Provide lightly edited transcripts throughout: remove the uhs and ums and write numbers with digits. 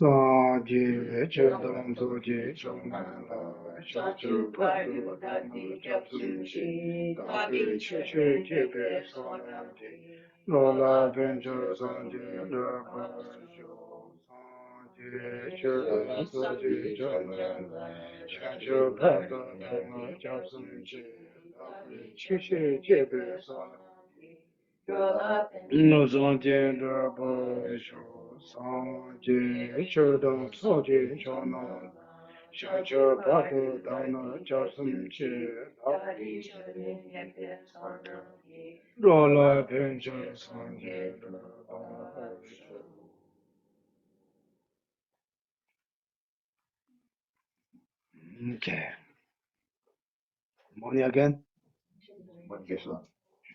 Saji Chedam Soji Chonala Shachu Padu Dhamma Japsunchi Tabi Chichu Jibe Sonati Lola Venture Sanji Lapa Sho Saji Chedam Soji Chonala Shachu Padu Dhamma Japsunchi Tabi Chichu Jibe Sonati no Sanji Lapa Sho Sanji Chedam Soji Chonala Shachu Padu Dhamma Japsunchi Tabi Rola Venture Sanjay. Okay. Morning again. What gives up?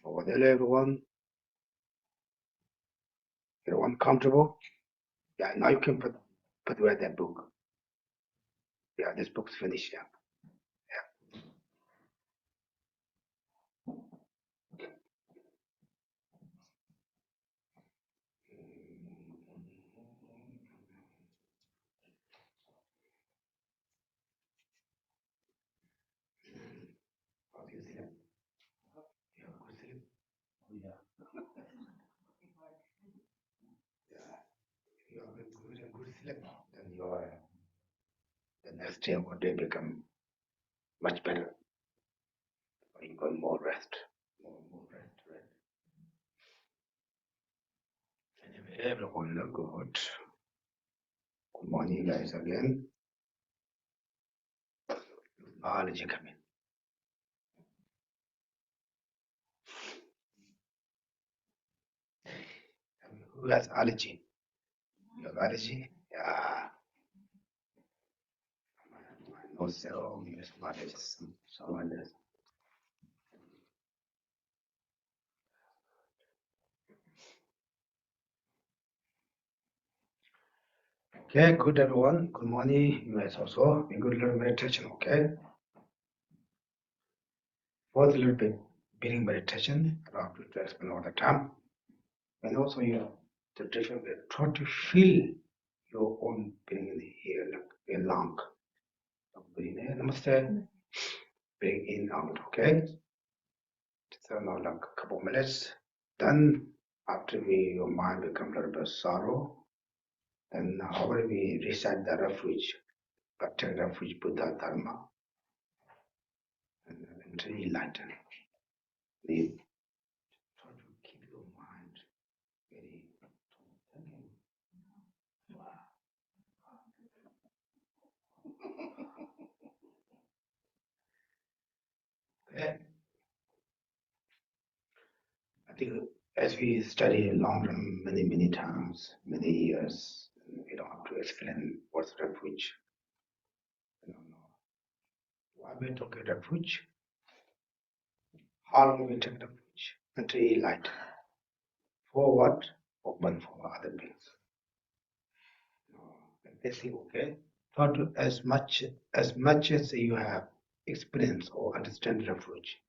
Over there, everyone. Everyone comfortable? Yeah, now you can put away that book. Yeah, this book's finished. Yeah. How do you sleep? You have a good sleep? Yeah. Yeah. You have a good sleep. Then the next day or day become much better. You got more rest. More rest, right? Anyway, everyone look good. Good morning, guys, again. Biology come in. Who has allergy? You have allergy? Yeah. No cell, use someone else. Okay, good everyone. Good morning. You guys also. We good little meditation, okay? For the little bit beginning meditation, I have to explain all the time. And also you know the different way. Try to feel your own breathing in here, like in lung. Breathe in, namaste. Breathe in out, okay? So now like a couple of minutes. Then after your mind become a little bit sorrow, then however we recite the refuge, protect refuge Buddha Dharma, and enter enlightenment. We try to keep your mind very okay. I think as we study long term many times, many years, we don't have to explain what's refuge. You don't know why we talk about refuge. How long we take refuge until enlightenment. For what? Open for other beings. They think, okay, not as much as you have experience or understand refuge,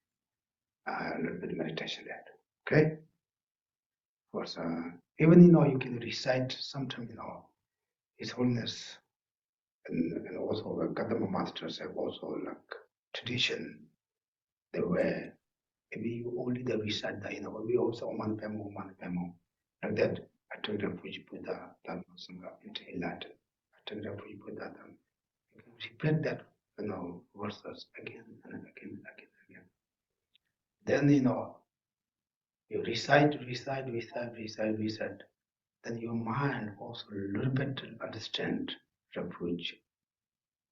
a little bit meditation that. Okay? Because even you can recite sometimes His Holiness and also the Gadama masters have also like tradition. They were maybe you only the recite the we also one pemo like that. I took refuge Buddha Dharma Sangha into Latin. I took refuge Buddha Dharma. You can repeat that verses again and again and again and again. Then you recite. Then your mind also a little bit understand refuge.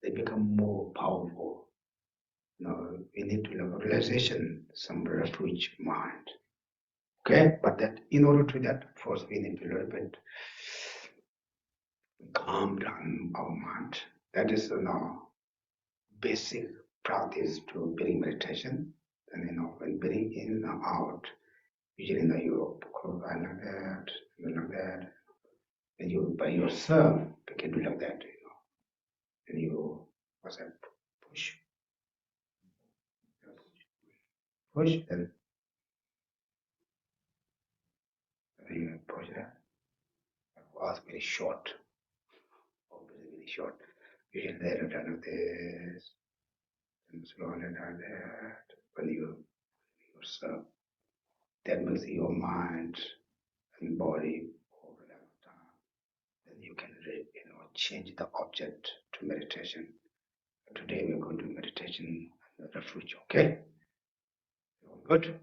They become more powerful. We need to have a realization, some refuge mind. Okay, but that in order to that, first we need to a little bit calm down our mind. That is basic practice to bring meditation. And when bring in and out, usually you close eye like that, and you by yourself you can do like that, and you what's that push and you push that. It was very short. short. You hit the left hand of this, and slowly down that. When you yourself, that means your mind and body over a long time. Then you can change the object to meditation. Today we're going to meditation and refuge. Okay, all good.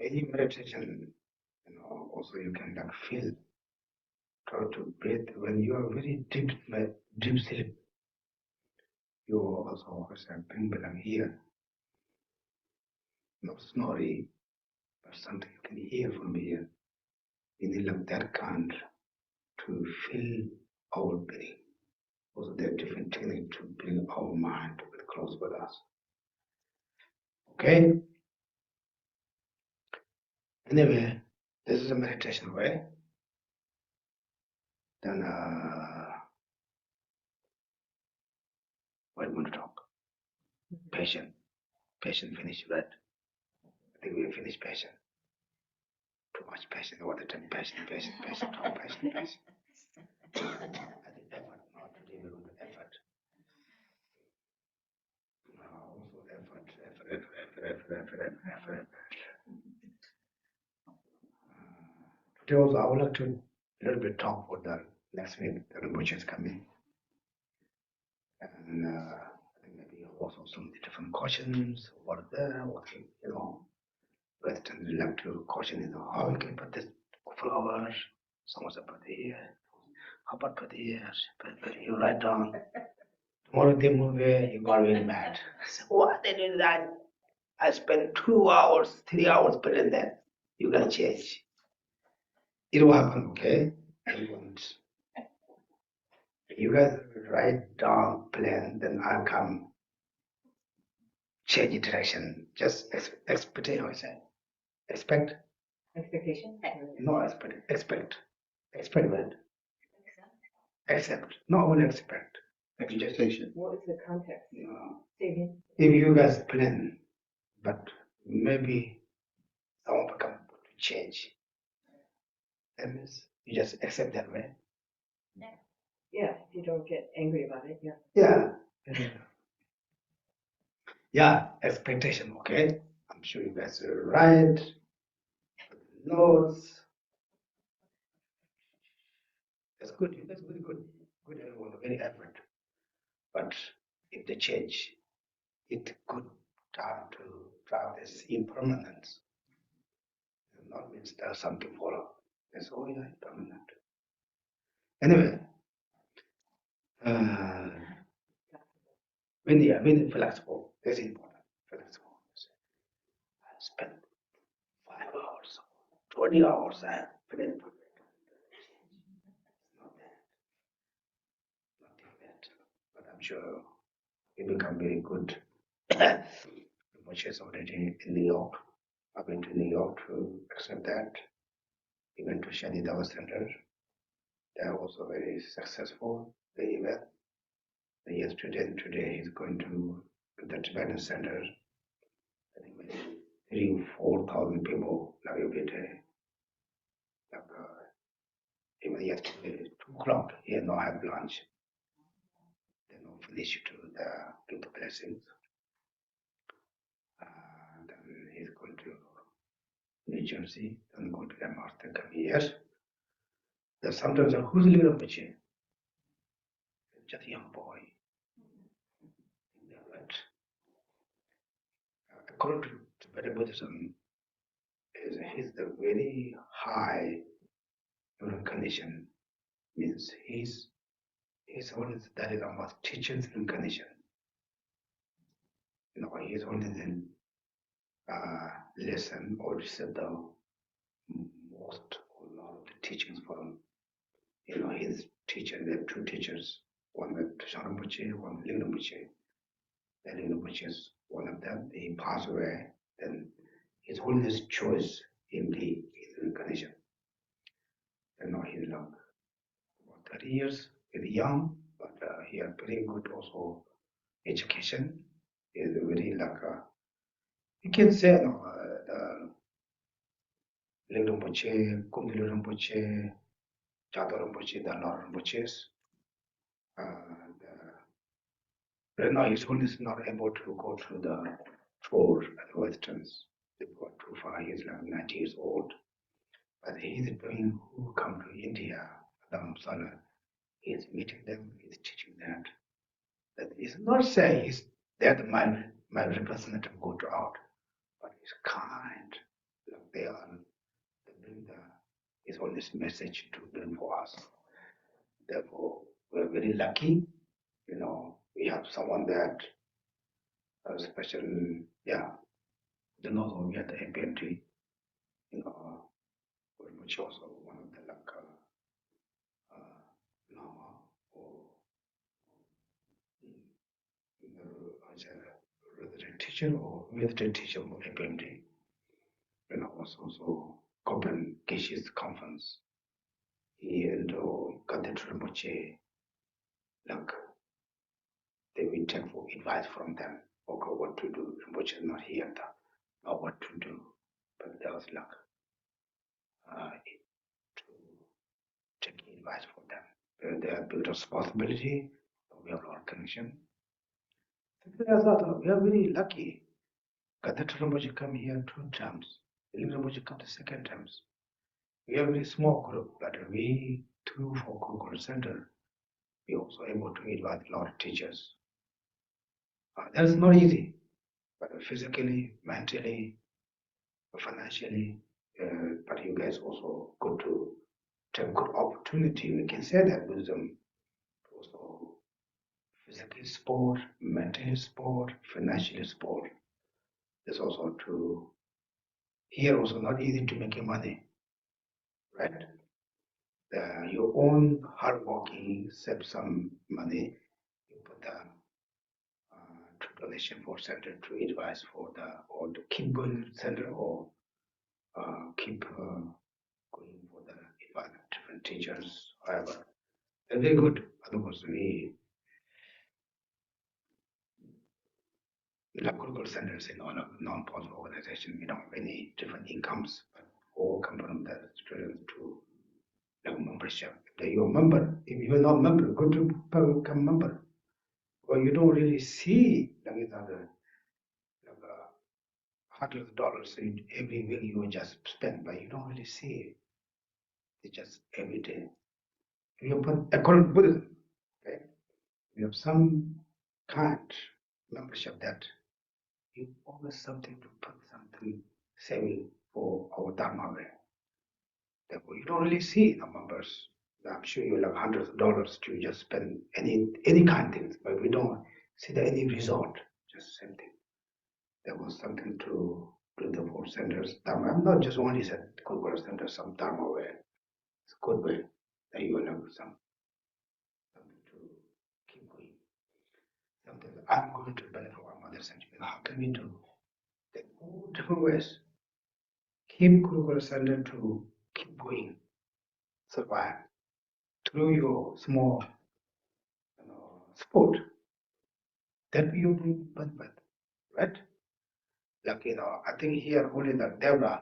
any meditation, also you can like feel, try to breathe. When you are very deep sleep, you also bring belong here. Not snoring, but something you can hear from here. You need like that kind to feel our breathing. Also, there are different techniques to bring our mind to be close with us. Okay? Anyway, this is a meditation way. Then, what do you want to talk? Patient. Patient finish, right? I think we finished patient. Too much patient all the time. Patient, talk, patient. I think effort, not really with effort. Also effort. Today also, I would like to a little bit talk for the next week. The Rinpoche is coming. And I think maybe also some different questions, what are there, what Western like to caution, how you can put this flowers, someone's put here, how about put here, but you write down. Tomorrow they move here, you got really mad. So what they do that? I spent 2 hours, 3 hours putting that. You gotta change. It will happen, okay? You guys write down plan, then I'll come change direction. Just expect, how I say. Expect. Expectation? No, expect. Expect that. Accept. Not only expect. Expectation. What is the context? Say again. If you guys plan, but maybe someone become to change. That means you just accept that way. Yeah, if you don't get angry about it, yeah. Yeah. Yeah, expectation, okay? I'm sure you guys are right. Notes. That's good. That's very good. Good everyone, very effort. But if they change, it could start to have this impermanence. It not means there's something follow. It's all impermanent. Anyway, when flexible, that's important. Flexible. I spent 5 hours, 20 hours, I feel not bad. But I'm sure it become very good. Much is already in New York. I've been to New York to accept that. He went to Shanidawa Center. They are also very successful, the event. Today he's going to the Tibetan Center. I think maybe 3,000-4,000 people like every day. Like, even yesterday, 2 o'clock, he had not had lunch. Then no finish to give the blessings. Then he's going to New Jersey, then go to the master come here. There's sometimes a who's living up with you? Just a young boy. Right. According to Tibetan Buddhism, he's the very high condition. Means he's only that is almost teacher's incarnation. He's only then listen or receive the most or a lot of the teachings from his teacher. There are 2 teachers, one with Sharampuche, one with Lingrampuche. The Lingrampuche is one of them. He passed away. Then his holiness chose him his incarnation. And now he's like about 30 years, very young, but he had very good also education. He is very like you can say the Lingdom Rinpoche, Kundalini Rinpoche, Chador Rinpoche, the Lord Rinpoches. Right now his holiness not able to go to the tour at the westerns. They got too far. He's like 90 years old. But he's doing who come to India, Dharamsala. He's meeting them, he's teaching that. That is not saying he's they're my representative go to out, but he's kind. They is all this message to bring for us. Therefore, we're very lucky. We have someone that, especially, the north we had the APMT, which also one of the Lama or as a resident teacher or visiting teacher of APMT, also Copenhagen Geshe's conference. He and Cathedral Rinpoche, they will take for advice from them. Okay, what to do. Rinpoche is not here, not what to do. But there was to take advice from them. They have big responsibility. We have a lot of connection. I thought we are very lucky. Cathedral Rinpoche come here 2 times. Rinpoche come the 2nd times. We are a very small group, but we, through for Kurukulla Center, we also able to advise a lot of teachers. That's not easy, but physically, mentally, financially, but you guys also go to take good opportunity. We can say that Buddhism also physically support, mentally support, financially support. There's also to here also not easy to make money, right? Your own hard working, save some money, you put the donation for center to advise for or to keep going center or keep going for the advice different teachers, however. They're very good. Otherwise, we like Kurukulla centers in all non-profit organization, we don't have any different incomes, but all come from the students to membership. If you're a member, if you're not a member, go to become member. Well, you don't really see hundreds of dollars in every week you just spend, but you don't really see it. It's just every day. According to Buddhism, okay, we have some kind membership that you always something to put something saving for our Dharma way. Therefore, you don't really see the members. I'm sure you have hundreds of dollars to just spend any kind of things, but we don't see any result. Just same thing. There was something to do the 4 centers. Dharma. I'm not just only said Kurukulla center, some Dharma way. It's a good way that you will have something to keep going. Something I'm going to benefit from Mother Century. How can we do? There are all different ways. Keep Kurukulla center to keep going, survive through your small sport that you bring benefit, right? Like I think here only the Devra,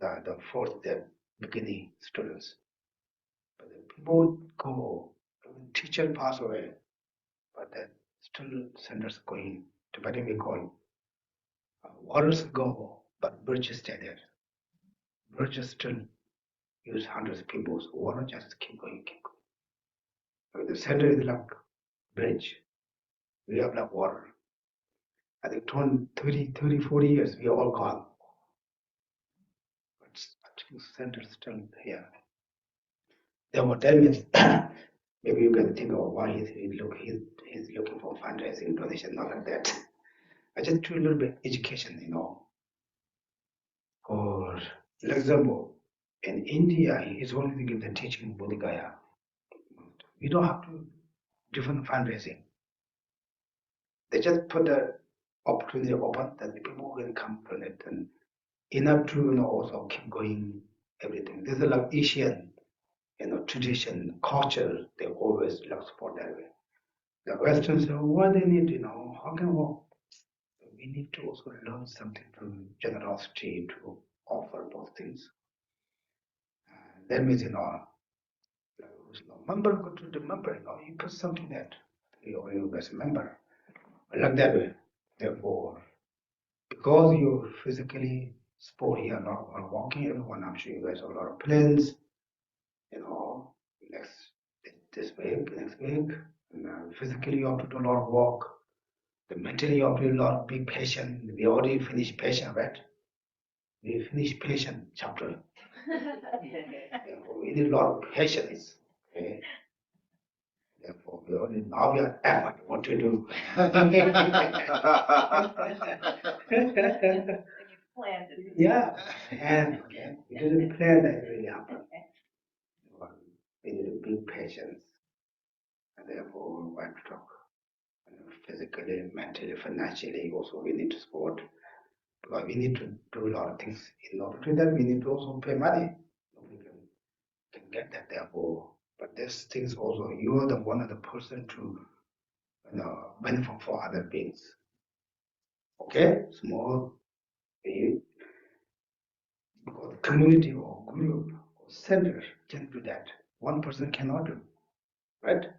the 4th beginning students. But the people go, teacher pass away, but then still centers going. Tibetan we call waters go, but bridges stay there. Bridges still use hundreds of people, so water just keep going, keep going. So the center is like bridge. We have like water. I think 30, 40 years, we are all gone. But I think center is still here. Therefore, that means maybe you can think of why he's looking for fundraising donation, not like that. I just do a little bit education, For example, in India, he's only to give the teaching Buddha Gaya. We don't have to different fundraising. They just put the opportunity open that the people will come from it and enough to also keep going everything. This is like Asian tradition, culture, they always look for that way. The Westerns say, what they need, how can we need to also learn something from generosity to offer those things. That means, who's no member, go to the member, you put something that you as a member. Like that way. Therefore, because you physically sport here, a lot of walking, everyone, I'm sure you guys have a lot of plans, this week, next week, and physically you have to do a lot of work. The mentally you have to do a lot of being patient. We already finished patient, right? We finished patient chapter. Therefore, we need a lot of patience. Okay? Therefore, now we are effort what to do. Yeah, and okay, we didn't plan that it really happen. We need to be patient, and therefore we have to talk physically, mentally, financially. Also, we need to support because we need to do a lot of things. In order to do that, we need to also pay money. We can get that therefore. But there's things also. You are the one of the person to benefit for other beings. Okay, small. Because community or group or center can do that. One person cannot do, right?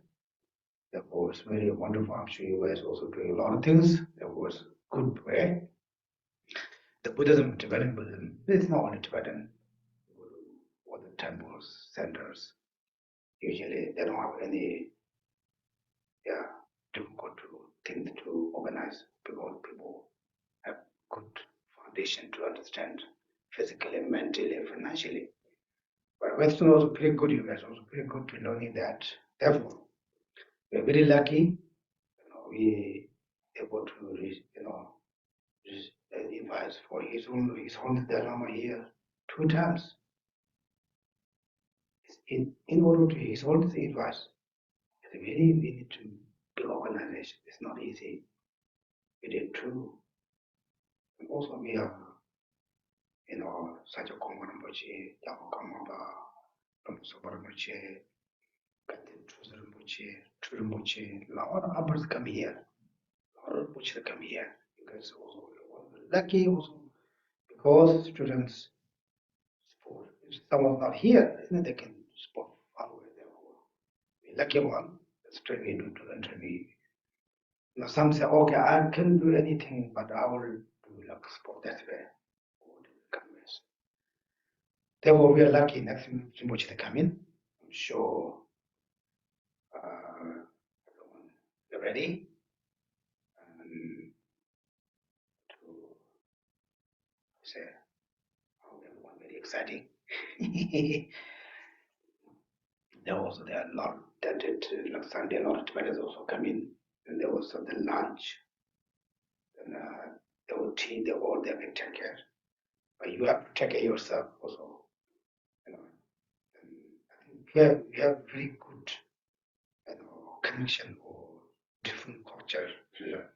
Therefore, it's very wonderful. I'm sure you guys also doing a lot of things. That was good way. The Buddhism, Tibetan Buddhism, it's not only Tibetan. All the temples, centers, usually they don't have any difficult things to organize because people have good foundation to understand physically, mentally, financially. But Western also pretty good, you guys also pretty good to learning that. Therefore, we're very lucky, we able to reach, advice for his own Dharma here 2 times. In order to his own advice, it's very we need to build organization. It's not easy. We did two. And also we have, such a common Rinpoche, Yama Kamaba, Rinpoche, Rinpoche, a lot of others come here. A lot of Rinpoche come here. You guys also lucky also because students support. If someone's not here, they can support follow their own. Lucky one, that's we do to interview. Some say, okay, I can do anything, but I will do like sport that way. Therefore, we are lucky next Rinpoche to come in. I'm sure everyone you're ready to say, oh, everyone very exciting. There are a lot that did like Sunday, a lot of Tibetans also come in, and there was the lunch, and there was tea, they were all there to take care. But you have to take care of yourself also. And I think we have very good connection or different culture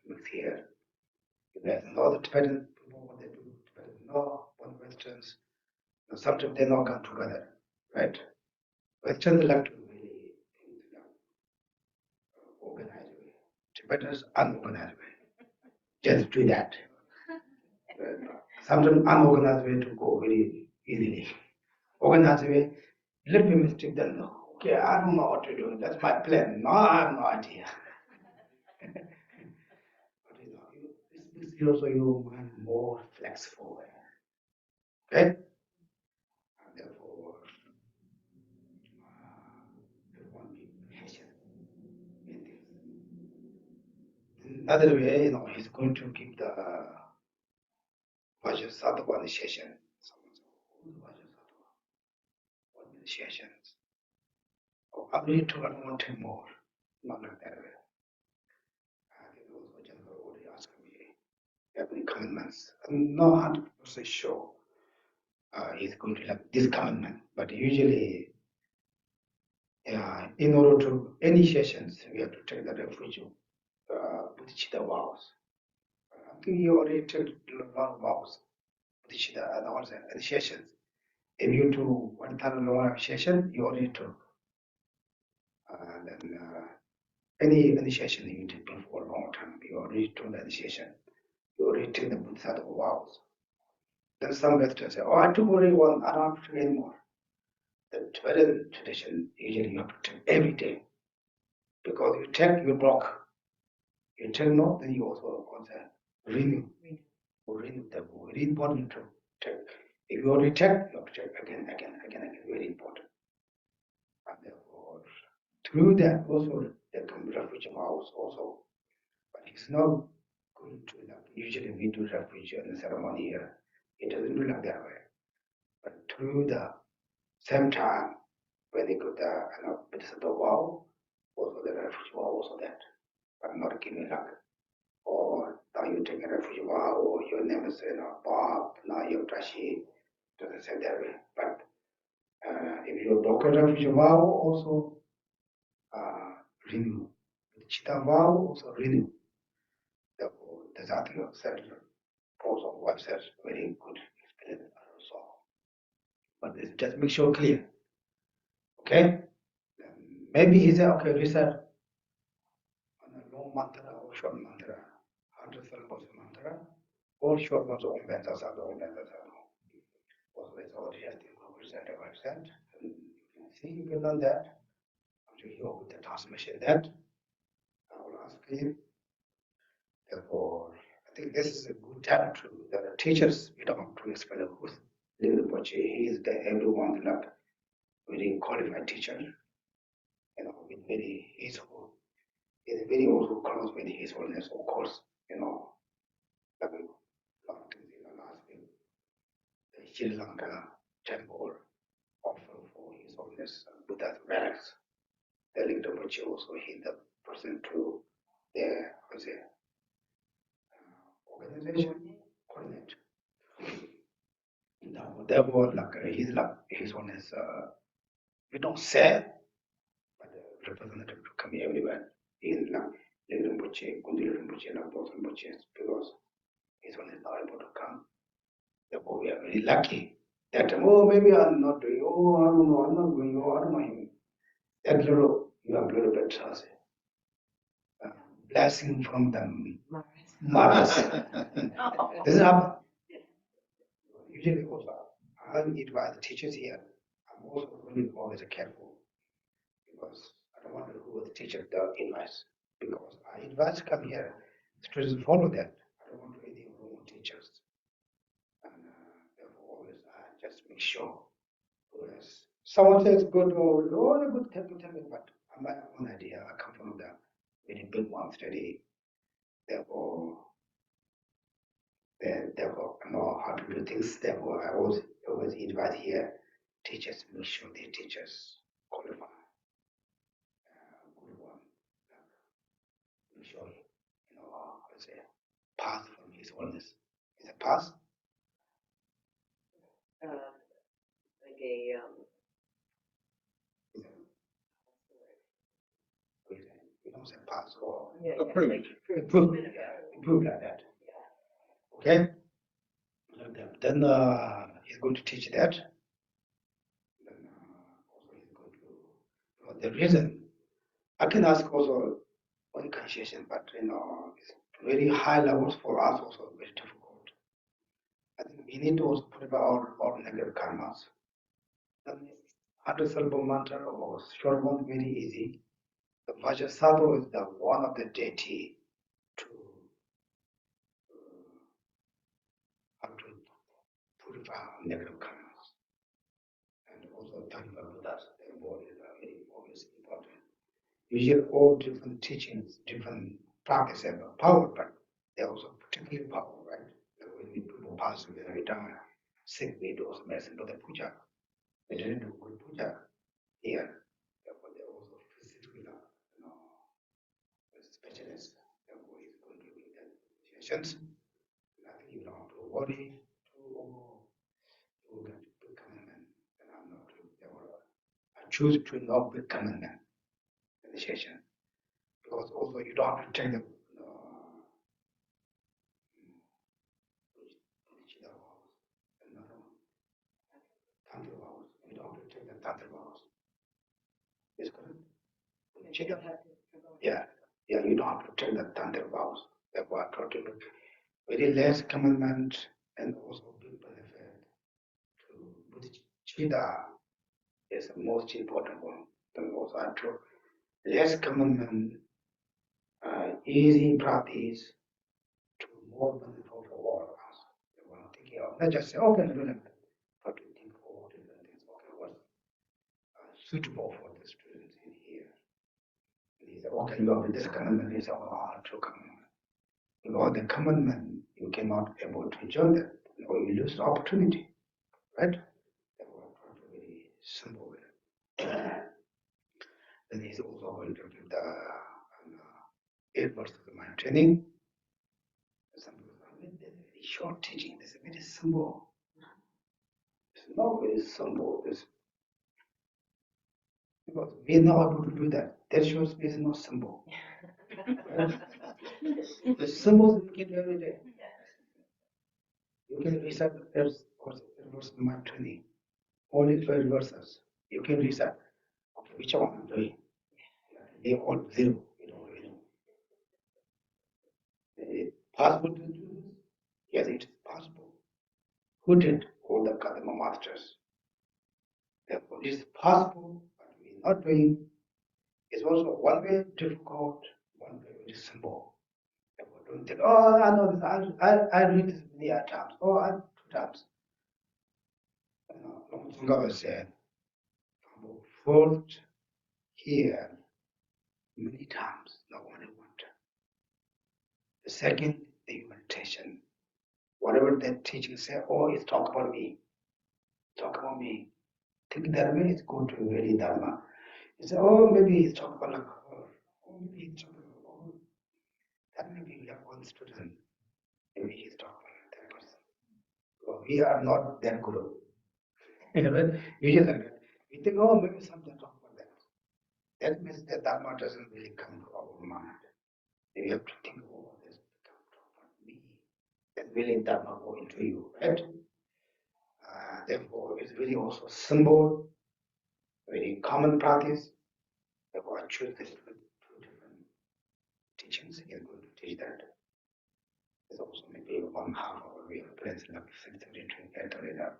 with here. There's no the Tibetan people what they do, Tibetan no one Westerns. Sometimes they not come together, right? Westerns like to really organize way. Tibetans unorganized way. Just do that. Sometimes unorganized way to go very easily. Organized way, little bit mistake, then no. Okay, I don't know what to do. That's my plan. No, I have no idea. This is also you more flexible. Okay? And therefore, everyone be patient in this. Another way, he's going to give the Vajrasattva initiation. Someone said, oh, the Vajrasattva. What initiations? Oh, I believe to I don't want to more. Not like that way. I think also General already asked me, have any commitments? I'm not 100% sure he's going to like this commitment, but usually in order to initiations, we have to take the refuge Bodhicitta vows. I think you already took a lot of vows, Bodhicitta and all the initiations. If you do 1,000 long initiation, you already took. Then any initiation you did before a long time, you already took the initiation. You already took the Bodhisattva vows. Then some Westerners say, oh, I took already one, I don't have to take anymore. The Tibetan tradition, usually you have to take every day. Because you take, you block. You take no, then you also renew. Renew the very important to take. If you already take, you have to take again, very important. And therefore, through that also there come refuge vows also. But it's not good to like usually we do refuge in the ceremony here. It doesn't do like that way. But through the same time when they got the Buddhist vow, also the refuge vow, also that, but not giving luck. Or now you take a refuge vow, or your name is Bob, now you're Tashi, doesn't say that way. But if you broke a refuge vow, also renew. The Chitta vow, also renew. There's article said, also website, very good experience also. But it's just make sure clear. Okay? Maybe he said, okay, research on a long mantra or short mantra, 100 syllables mantra, or short ones on Ventas are the own Ventas are. Also, it's already has the present website. You can see, you can learn that. After you with the transmission that, I will ask you. Therefore, I think this is a good time to the teachers, you don't have to explain the who's living the he is the everyone like very qualified teacher, with very his is very also close with his holiness, of course, like a lot of things in the last week. The Sri Lanka temple offer for his holiness Buddha's relics. The little Rinpoche also he the person to their organization coordinate. Therefore, like his holiness, we don't say, but the representative to come everywhere in Little Rinpoche, Kundil Rinpoche, Both Rinpoche, because his one is not able to come. Therefore, we are very lucky that, maybe I'm not doing, I don't know, I'm not going, I don't know him. That little, you have a little bit blessing from the Mars. This is happen. Usually, also, I advise the teachers here. I'm also really always careful because I don't want to who the teacher the advice because I advise come here. Students follow that. I don't want to anything wrong teachers. And therefore, always I just make sure. Whereas someone says good or good, tell me, but I my own idea. I come from the very big one study. Therefore, I know how to do things. Therefore, I always advise here. Teachers make sure their teachers qualify. Good one. Make sure pass from his holiness. Is it pass? Like a You don't say pass or approved. Like improve like that. Okay. Then he's going to teach that. Then also he's going to. The reason I can ask also one concession, but it's very high levels for us also very difficult. I think we need to also put about our negative karmas. Then 100 syllable mantra or short one very easy. The Vajrasattva is the one of the deity to how to purify our negative karmas. And also talking about Buddhas, their body is very always important. Usually all different teachings, different practices have power, but they also particular power, right? When people pass away every time, sick, we do also medicine for the puja. They didn't do good puja here. Therefore, they also physically, specialists. Therefore, he's going to be the sessions. Nothing you don't have to worry to get become a man. And I'm not. Therefore, I choose to not become a man in the session. Because also you don't have to take the tantra vows. You don't have to take the tantra vows. Is correct? Yeah, you don't have to take the tantra vows. Therefore, I try to look very less commandment and also big benefit to Buddhist is the most important one. Then also I try less commandment, easy practice to more benefit for all of us. They want to think of not just say, okay, do that, but to think for different things. Okay, what's suitable for the students in here? And he said, okay, you have this commandment. He said, oh, true commandment. Because the commandment, you cannot able to enjoy that, or you lose the opportunity, right? symbol. Then he's also going to give the 8 verses of mind training. Some people say, very short teaching. This is very simple. It's not very simple. Because we are not able to do that. That shows me it's not simple. The symbols you can do every day. You can recite verse mind training. Only 12 verses. You can recite. Okay, which one I'm doing? They all zero. You don't really know. Is it possible to do this? Yes, it is possible. Who did? All the Kadama masters. Therefore, it is possible, but we are not doing. It's also one way difficult, one way very simple. Therefore, don't think, oh, I know this. I read this many times. Oh, I 2 times. Lord Sangha said, first hear many times, not only one time. The second, the meditation. Whatever that teaching say, oh, it's talk about me. Talk about me. Think that way is going to really Dharma. You say, oh, maybe he's talking about like her. Oh, maybe he's talking about oh, that maybe we have one student. Maybe he's talking about that person. So we are not that guru. We just like that. We think, oh, maybe something talk about that. That means that Dharma doesn't really come to our mind. You have to think, oh, this become talk about me. Then really Dharma go into you, right? Therefore, it's very also symbol, very common practice. Therefore, I choose this 2 different teachings. He's going to teach that. There's also maybe 1/2 hour we have plans like 6:30 to 8:30.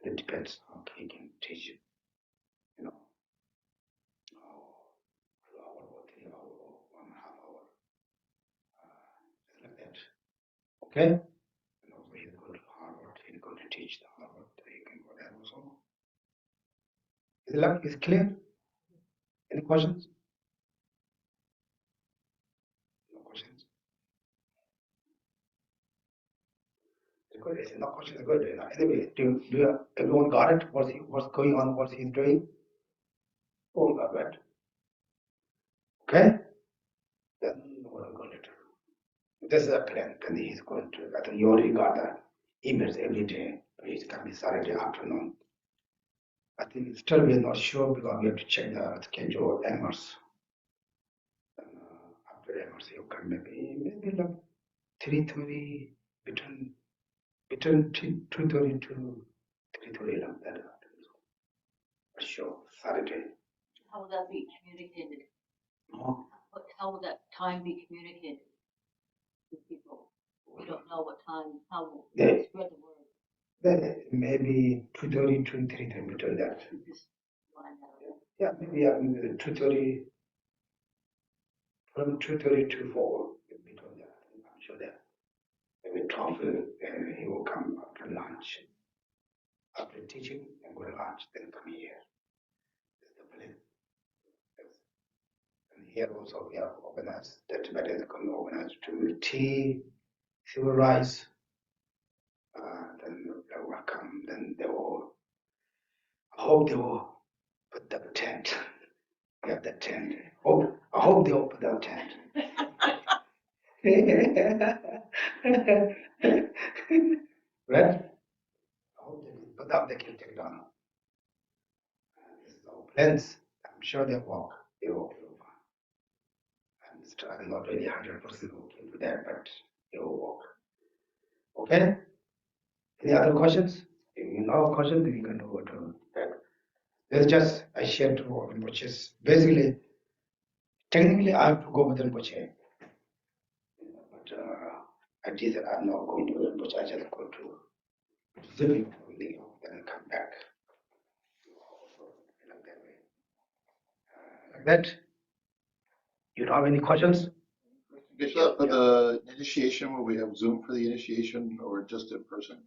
It depends how he can teach it. You know, 2 hour or 3 hour or 1/2 hour. Just like that. Okay? And also he's going to Harvard. He's going to teach the Harvard. You can go there also. Is clear? Any questions? No questions. It's good. It's no questions. Good. Anyway, do everyone got it? What's going on? What he's doing? Oh, got that. Okay. Then what I'm going to do? This is a plan. Then he's going to. I think you already got the emails every day. It's coming Saturday afternoon. I think still we are not sure because we have to check the schedule Amos. After Amos, you can maybe like 3:30 between 2:30 to 3:30 like that. For sure, Saturday. How will that be communicated? Oh. How will that time be communicated to people? We don't know what time, how will they spread the word. Then maybe 2:30 to 3:30 between that. Just line that up. Yeah, maybe 2:30 from 2:30 to 4 between that. I'm sure that maybe 12 he will come after lunch. After teaching and go to lunch, then come here. That's the plan. And here also we have organized, the Tibetans are going to organize to tea, civil rights. Then they will come, then they will, I hope they will put the tent. We have the tent. I hope they will put the tent. Right? I hope they will put up, they can take it down. This is our plans. I'm sure they walk. They walk. I'm not really 100% okay with that, but they will walk. Okay? Any other questions? If you know questions, we can go to that. There's just I shared to Rinpoche. Basically, technically, I have to go with Rinpoche. But I decided I'm not going to Rinpoche. I just go to Zipping and come back. Like that way. Like that. You don't have any questions? Geshe, for the initiation, will we have Zoom for the initiation or just in person?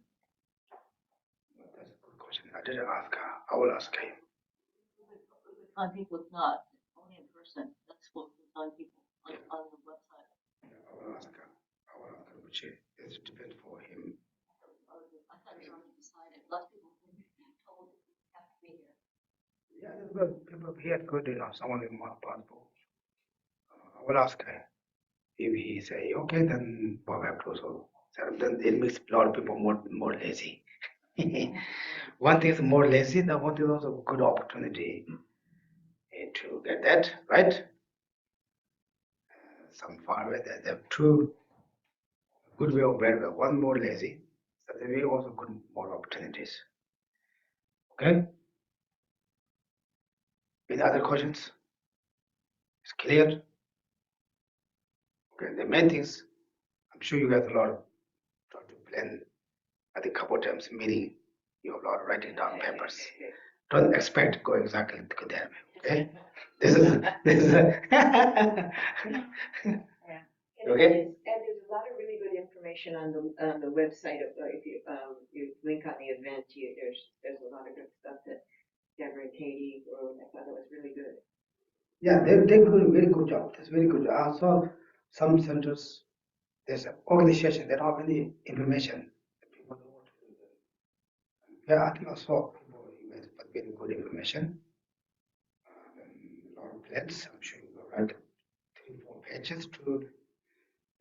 That's a good question. I didn't ask her. I will ask him. On people, it's not only in person. That's what we on people on the website. I will ask her. I will ask her, which is depends for him. I thought it was already decided. Lots of people have been told that we have to be here. Yeah, well, people here could, someone is more possible. I will ask if he say, okay, then Bob have to also. So then it makes a lot of people more lazy. One thing is more lazy, the one thing is also good opportunity to get that, right? Some far away, they have two good way of better, one more lazy, so there will also good more opportunities. Okay? Any other questions? It's clear? Okay, the main things, I'm sure you guys a lot of try to plan. I think a couple of times meeting, you have a lot of writing down papers. Don't expect to go exactly to that way, okay? This is okay? And there's a lot of really good information on the website of, if you link on the event, there's a lot of good stuff that Deborah and Katie wrote. I thought it was really good. Yeah, they do a very good job. That's very good. I saw some centers, there's an organization, they don't have any information. People don't want to do that. Yeah, I think I saw people with very good information. A lot of plans, I'm sure you will write 3-4 pages to,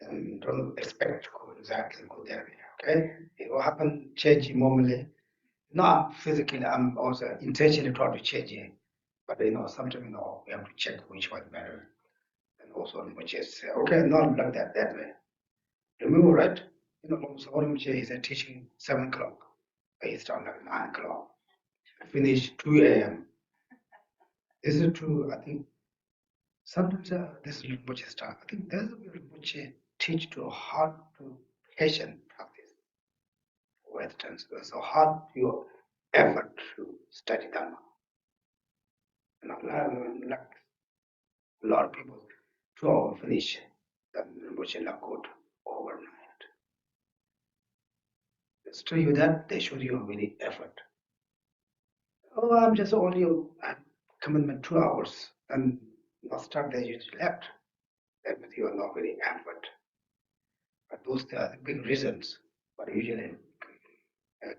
and don't expect to go exactly go there. Okay? It will happen, change momentarily. Not physically, I'm also intentionally trying to change it. But sometimes we have to check which one better. And also which is okay, not like that way. Remember, right? Someone is teaching 7 o'clock. I start like 9 o'clock. Finish 2 a.m. This is true. I think sometimes this is Rinpoche style. I think that's what Rinpoche teach to how to patient practice Westerns. So how your effort to study Dharma. Like a lot of people 2 hours finish, then Rinpoche not good overnight. It's tell you that they show you really effort. Oh, I'm just only commitment 2 hours and not start there you left. That means you are not very effort. But those are the big reasons. But usually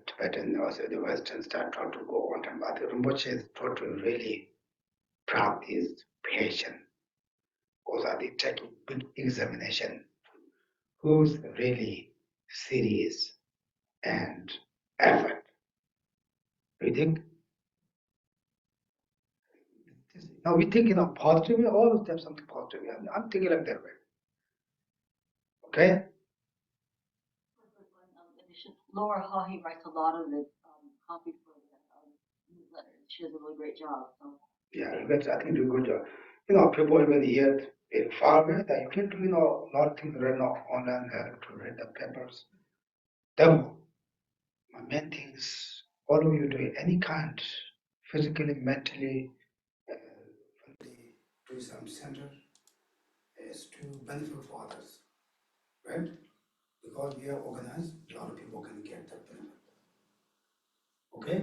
Tibetan also the Western start trying to go on time. But the Rinpoche is taught to really practice patience. Because they take a good examination. Who's really serious and effort? Do you think? Now we think positively, always have something positive. I'm thinking like that way. Okay? Laura Hawley writes a lot of the copy for the newsletter. She does a really great job. So. Yeah, you guys, I think do a good job. People even here in far away that you can do, a lot of things right now online to read the papers. Then, my main thing is all of you do any kind, physically, mentally, do some center is to benefit for others, right? Because we are organized, a lot of people can get that benefit. Okay?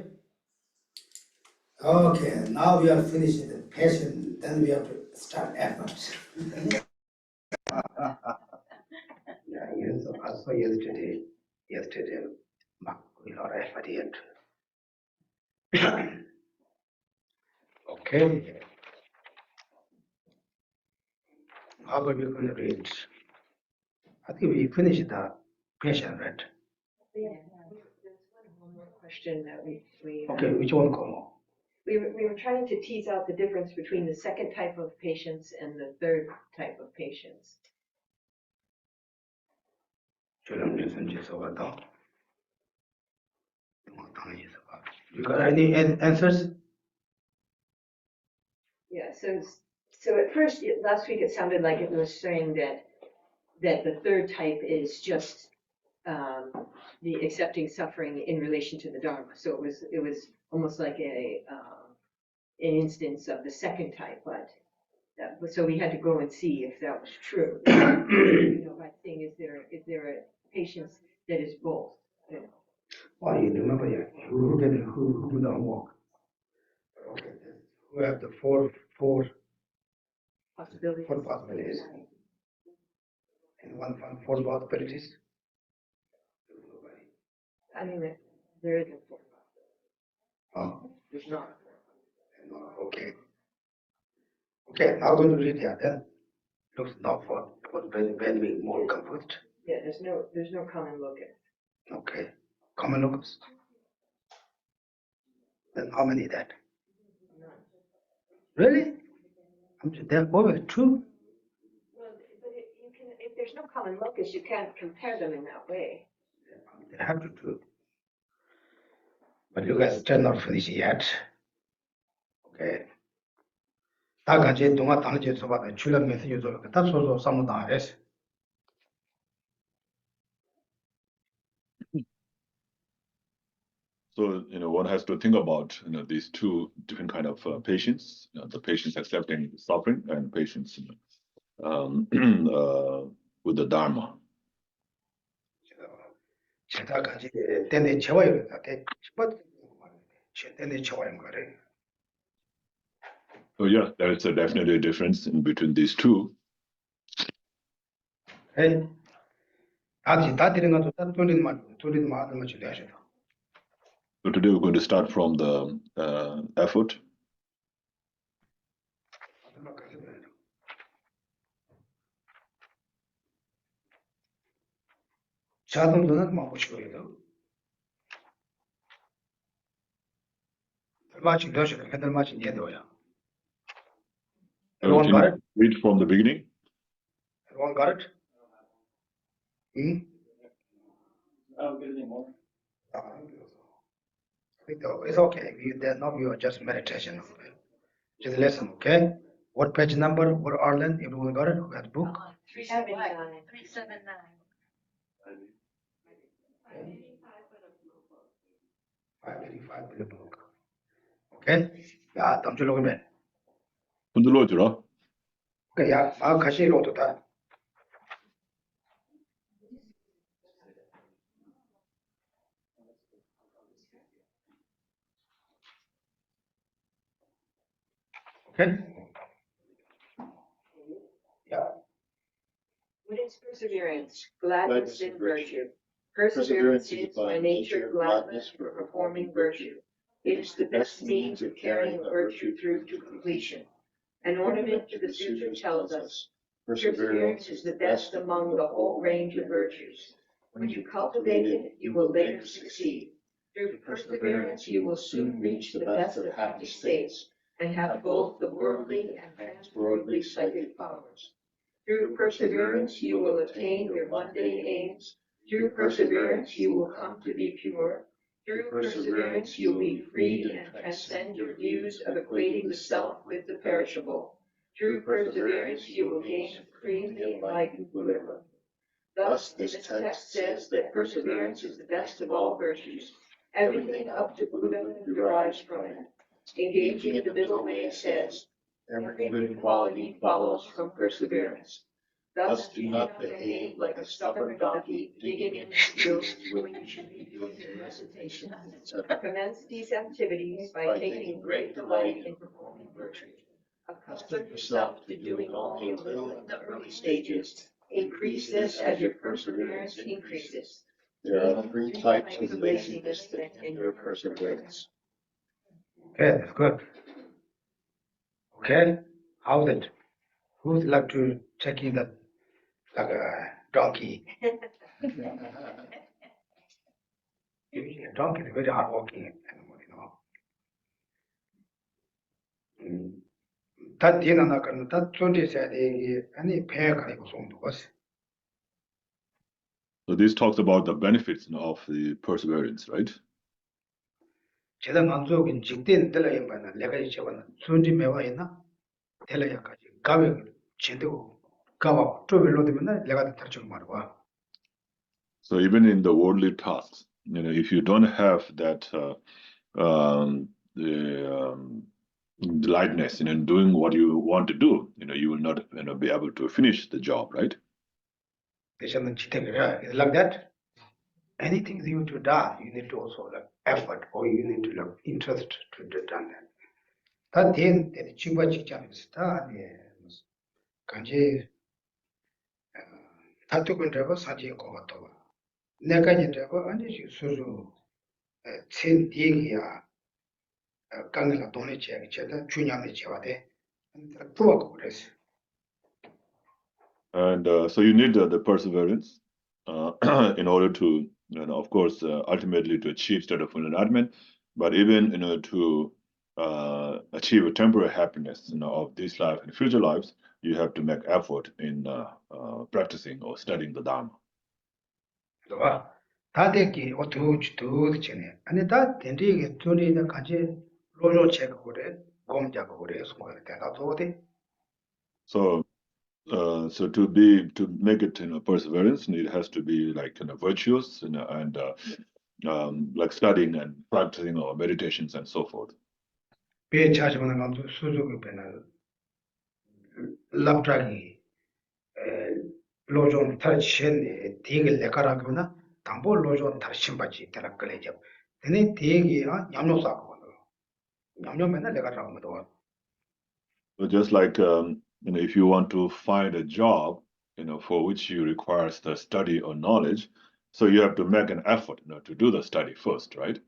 Okay, now we are finished the patient, then we have to start effort. Yeah, yes, I saw yesterday, Mark, we lot of effort yet. Okay. How about you going to read? I think we finished the patient, right? Yeah, there's one more question that Okay, which one come? we were trying to tease out the difference between the second type of patients and the third type of patients. You got any answers? Yeah, so at first, last week, it sounded like it was saying that the third type is just the accepting suffering in relation to the Dharma. So it was almost like an instance of the second type, but so we had to go and see if that was true. By saying, is there a patience that is both? Well, you remember, who don't walk? Okay, who have the four Possibilities. possibilities? And one four possibilities? I mean, there isn't. Oh, There's not. Okay. Okay, now going to read here then. Looks now for being more composed. Yeah, there's no common locus. Okay. Common locus. Then how many that? Really? They're always true. Well, but you can, if there's no common locus, you can't compare them in that way. They have to do. But you guys still not finished yet. Okay. 다 같이 동화 당시 소바다 출연 메시지 좀 다 소소 사무다 했어. So, one has to think about, these two different kind of patience, the patience accepting suffering and patience with the Dharma. 다 같이 때내 채워요. 때 첫 때내 채워요 거래. So yeah, there is definitely a difference in between these two. 에이. 다 들은 것도 다 돌리는 말 하는 거 주대하셔. So today we're going to start from the effort. 자동도는 뭐 보시고요. 얼마씩 되셔요. 얼마씩 얘도요. Everyone got it? Read from the beginning. Everyone got it? I don't get any more. I think it's okay. You are just meditation. Just listen, okay? What page number? What Arlen? Everyone got it? Who got the book? 379. 379. 585 in the book. Okay? 야, 다음 주로 그러면. 흔들어 주라. Okay, 야, 막 같이 다. Okay? Yeah. What is perseverance? Gladness in virtue. Perseverance is by nature gladness for performing virtue. It is the best means of carrying a virtue through to completion. An ornament to the sutra tells us, perseverance is the best among the whole range of virtues. When you cultivate it, you will later succeed. Through perseverance, you will soon reach the best of happy states and have both the worldly and trans-worldly psychic powers. Through perseverance, you will attain your mundane aims. Through perseverance, you will come to be pure. Through perseverance, you will be freed and transcend your views of equating the self with the perishable. Through perseverance, you will gain supremely enlightened Buddhahood. Thus, this text says that perseverance is the best of all virtues. Everything up to Buddhahood derives from it. Engaging in the middle way says, every good quality follows from perseverance. Thus, do not behave like a stubborn donkey digging in the fields when you should be doing your recitation, etc. Commence these activities by taking great delight in performing virtue. Accustom yourself to doing only a little in the early stages. Increase this as your perseverance increases. There are three types of laziness that hinder perseverance. Okay, that's good. Okay, how's it? Who'd like to check in that like a donkey? Being a donkey is very hard working animal, 다 뒤에 나가는 다 존재해야 돼. 아니 배가 아니고 송도 것이. So this talks about the benefits of the perseverance, right? 제가 만족인 직된 들려야만 내가 이제 존재 매와 있나? 들려야까지 가면 제대로 가봐 쪼별로 되면 내가 다쳐 말고. So even in the worldly tasks, if you don't have that the lightness in doing what you want to do, you will not be able to finish the job, right? It's like that. Anything you to do, you need to also like effort or you need to like interest to do that. 다 된 친구가 직장에서 다 간지 다투근 잡아 사진 거 같아. 내가 이제 잡아 아니 수수 친 얘기야. 강의가 돈에 제가 제가 중요한 제가 돼. 또 그래서. And so you need the perseverance in order to, of course, ultimately to achieve state of full enlightenment, but even to achieve a temporary happiness, of this life and future lives, you have to make effort in practicing or studying the Dharma. 와, 다대기 어두우지 전에 아니 다 된디게 둘이나 같이 로로 체크 그래 공자고 그래 소리 대다도 어디 So, so to make it perseverance, it has to be like virtuous, and like studying and practicing or meditations and so forth. 배 차지하는 감도 수족이 배는 랍드라기 로존 탈치엔 되게 레카라구나 담보 로존 탈신바지 대라 그래죠. 근데 되게 양로사고 양로면은 레카라고 뭐 So just like if you want to find a job, for which you require the study or knowledge, so you have to make an effort, to do the study first, right?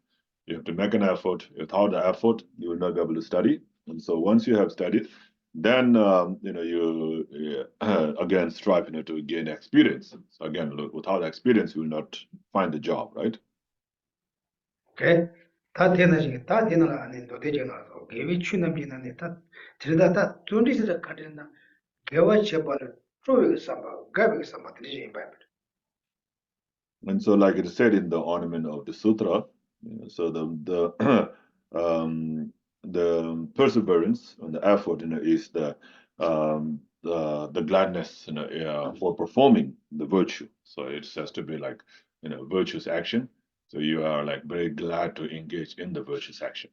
You have to make an effort. Without the effort, you will not be able to study. And so once you have studied, then you again strive to gain experience. So again, look, without experience, you will not find the job, right? 오케이. 다 되나지 다 되나라 안에 도대전화서 개위 추남비나네 다 들다다 돈리스를 가리나 개와 제발을 쪼외 삼바 가비 삼바 들리지 임바이블 And so, like it is said in the ornament of the sutra, so the perseverance and the effort, is the gladness, for performing the virtue. So it has to be like virtuous action. So you are like very glad to engage in the virtuous action.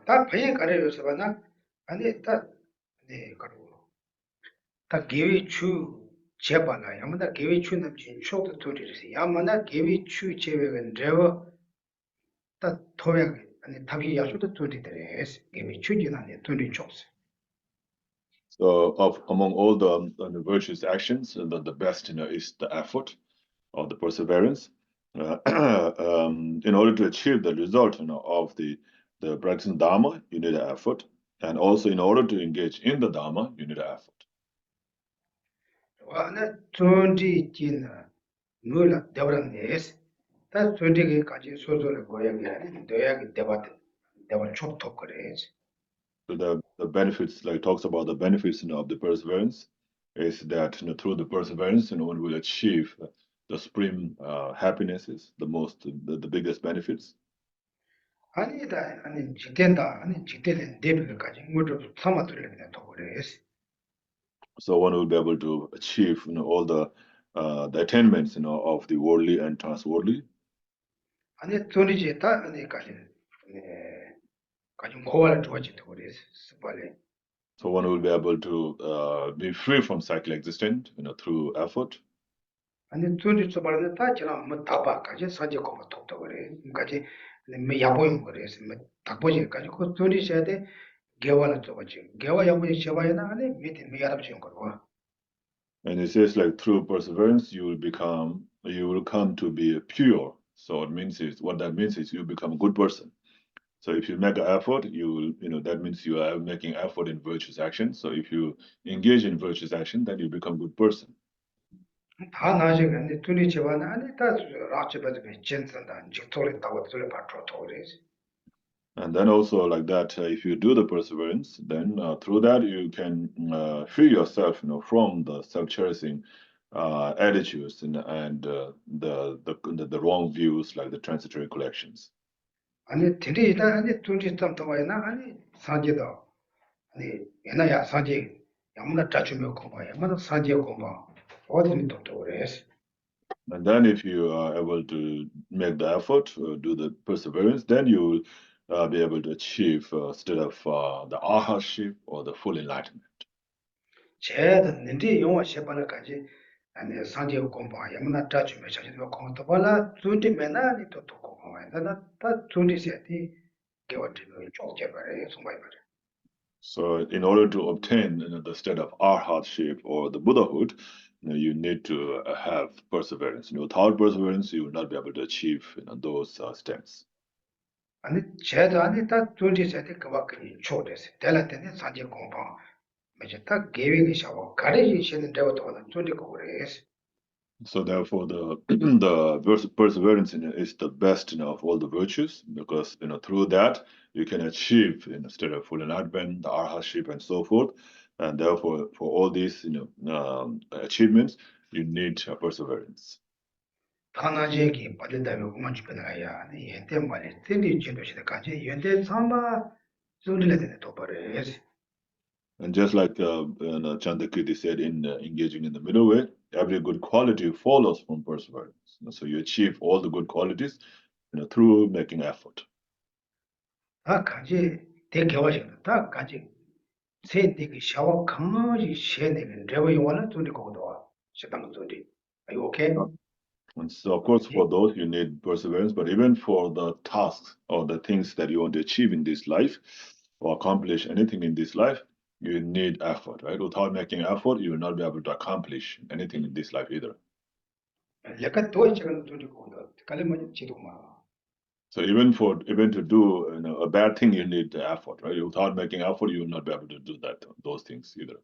다 방에 가려서 봐나 아니 다네 가로 다 개위 추 제발라 야마다 개위 추 남진 쇼도 도리지 야마나 개위 추 제외는 레버 다 토양 아니 답이 야수도 도리들에 개위 추지나네 도리 쪽스 So among all the virtuous actions, the best is the effort or the perseverance. In order to achieve the result of the practicing Dharma, you need an effort. And also in order to engage in the Dharma, you need an effort. 와나 존지 진나 누라 데브란네스 다 존지게까지 소소를 고양이 아니 너야기 데바트 데바 촉톡 그래지 So the benefits, like talks about the benefits of the perseverance, is that through the perseverance, one will achieve the supreme happiness, is the biggest benefits. 아니다 아니 직된다 아니 직되는 데빌까지 모두 삼아들리는 더 그래지 So one will be able to achieve all the attainments of the worldly and transworldly. 아니 존지 다 아니까지 네 가지고 고발을 도와지도 그래지 스발레 So one will be able to be free from cycle existence, through effort. 아니 존지 스발레 다 지나 뭐 다바까지 사제 고마 톡톡 그래 까지 뭐 야보용 그래서 뭐 닭보지까지 그 존지 해야 돼 개와는 저거지 개와 야보지 제바에나 아니 밑에 뭐 야답지는 거고 And it says like through perseverance you will come to be pure. So what that means is you become a good person. So if you make an effort, that means you are making effort in virtuous action. So if you engage in virtuous action, then you become a good person. 다 나중에 근데 둘이 집안에 아니 다 라치베드 젠슨다 직토리 따고 둘이 바로 토리지 And then also like that, if you do the perseverance, then through that you can free yourself, from the self-cherishing attitudes and the wrong views, like the transitory collections. 아니 들이다 아니 둘이 좀 더와이나 아니 사제도 아니 얘나야 사제 야무나 자주며 공부 야무나 사제 공부 어디는 또 그래서 And then if you are able to make the effort, do the perseverance, then you will be able to achieve state of the arhatship or the full enlightenment. 제도 nendi 용어 셰발까지 아니 사제 공부 야무나 자주며 자주며 공부 봐라 둘이 맨날 또 공부 나다 둘이 세티 개원되는 쪽제 말이에요 정말 말이에요 So in order to obtain the state of arhatship or the Buddhahood, you need to have perseverance. Without perseverance, you will not be able to achieve those states. 아니 제도 안에 다 존재세대 그밖에 초대세 될라테네 산제 공방 맞아 다 계획이 샤워 가르치 시는 데부터 존재고 그래서 So therefore, the the perseverance is the best, of all the virtues, because through that you can achieve state of full enlightenment, the arhatship, and so forth. And therefore, for all these achievements, you need perseverance. 하나제기 빠진다면 그만 주변아야 아니 현대 말에 틀리 진도시대 가지 현대 삼바 존재를 또 버려야지. And just like Chandakirti said in engaging in the middle way, every good quality follows from perseverance. So you achieve all the good qualities through making effort. 다 가지 대개화식 다 가지 세대기 샤워 강하지 셰네는 레버 용어는 존재고도 식당 존재. Are you okay? And so, of course, for those you need perseverance, but even for the tasks or the things that you want to achieve in this life or accomplish anything in this life, you need effort, right? Without making effort, you will not be able to accomplish anything in this life either. 약간 도시적인 존재고도 kalima 지도마. So even to do a bad thing, you need the effort, right? Without making effort, you will not be able to do those things either.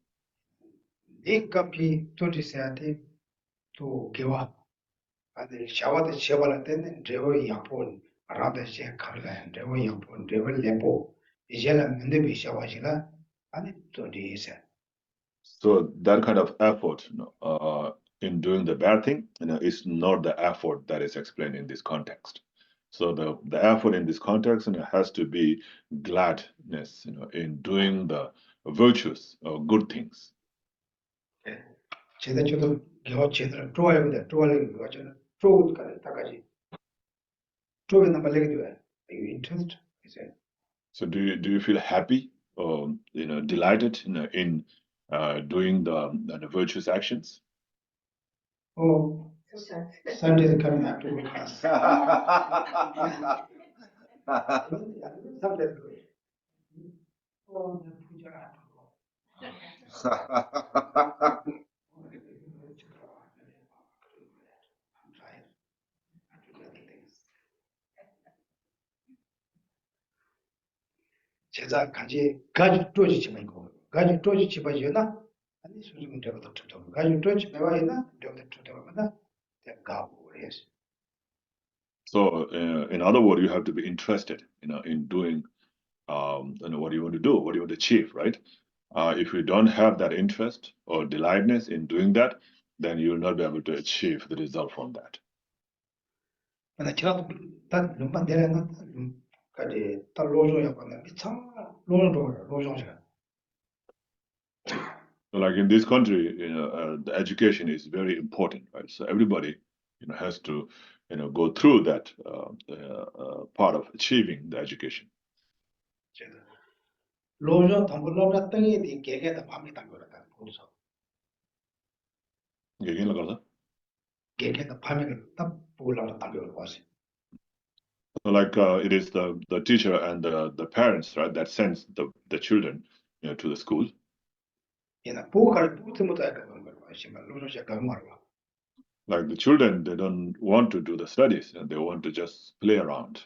이 카피 존재세한테 또 개화 아들 샤워도 샤워할 때는 레버 양폰 알아도 제 칼라 레버 양폰 레버 레포 이제는 근데 샤워지나 아니 존재세. So that kind of effort, in doing the bad thing, is not the effort that is explained in this context. So the effort in this context, has to be gladness, in doing the virtuous or good things. 제대로 개화 제대로 좋아요 근데 좋아하는 거 같잖아. 좋은까지 다까지. 좋은 날 말레게 돼. Are you interested? Is it? So do you feel happy or delighted in doing the virtuous actions? Oh, Sometimes. Sunday is coming after my class. Sunday. Oh, puja. 제자 가지 쪼지 치면 이거 가지 쪼지 치봐지나 아니 수준 되고도 좀 가지 쪼지 배워야나 되고도 좀 되고나 가고 그래서 So in other words, you have to be interested, in doing what you want to do, what you want to achieve, right? If you don't have that interest or delightness in doing that, then you will not be able to achieve the result from that. 근데 제가 단 눈만 내려는 가지 딱 로조야 보면 참 로조야 So like in this country, the education is very important, right? So everybody, has to, go through that part of achieving the education. 로조 담불로라 땅이 개개다 밤이 담불었다 보소 Again, like that. 개개다 밤이 딱 불러라 담불어 봤어 So like it is the teacher and the parents, right, that sends the children, to the school. 얘는 보고갈 부트부터 약간 그런 걸 봐시면 로조야 그런 걸 봐. Like the children, they don't want to do the studies, and they want to just play around.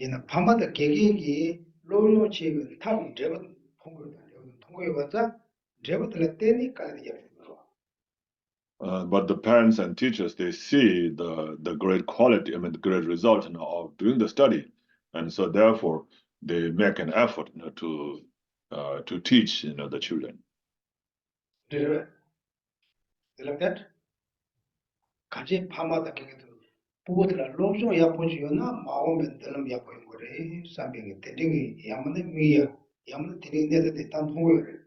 얘는 밤마다 개개기 로조 책을 타고 레버 통고에 봤자 레버들 때니까 이제 But the parents and teachers, they see the great quality, I mean, the great result, of doing the study, and so therefore they make an effort, to teach, the children. You like that? 같이 밤마다 개개도 보고들아 로조야 보지요나 마음에 들면 보이는 거래 사병이 되게 야만의 위야 야만의 되게 내데 단 통고를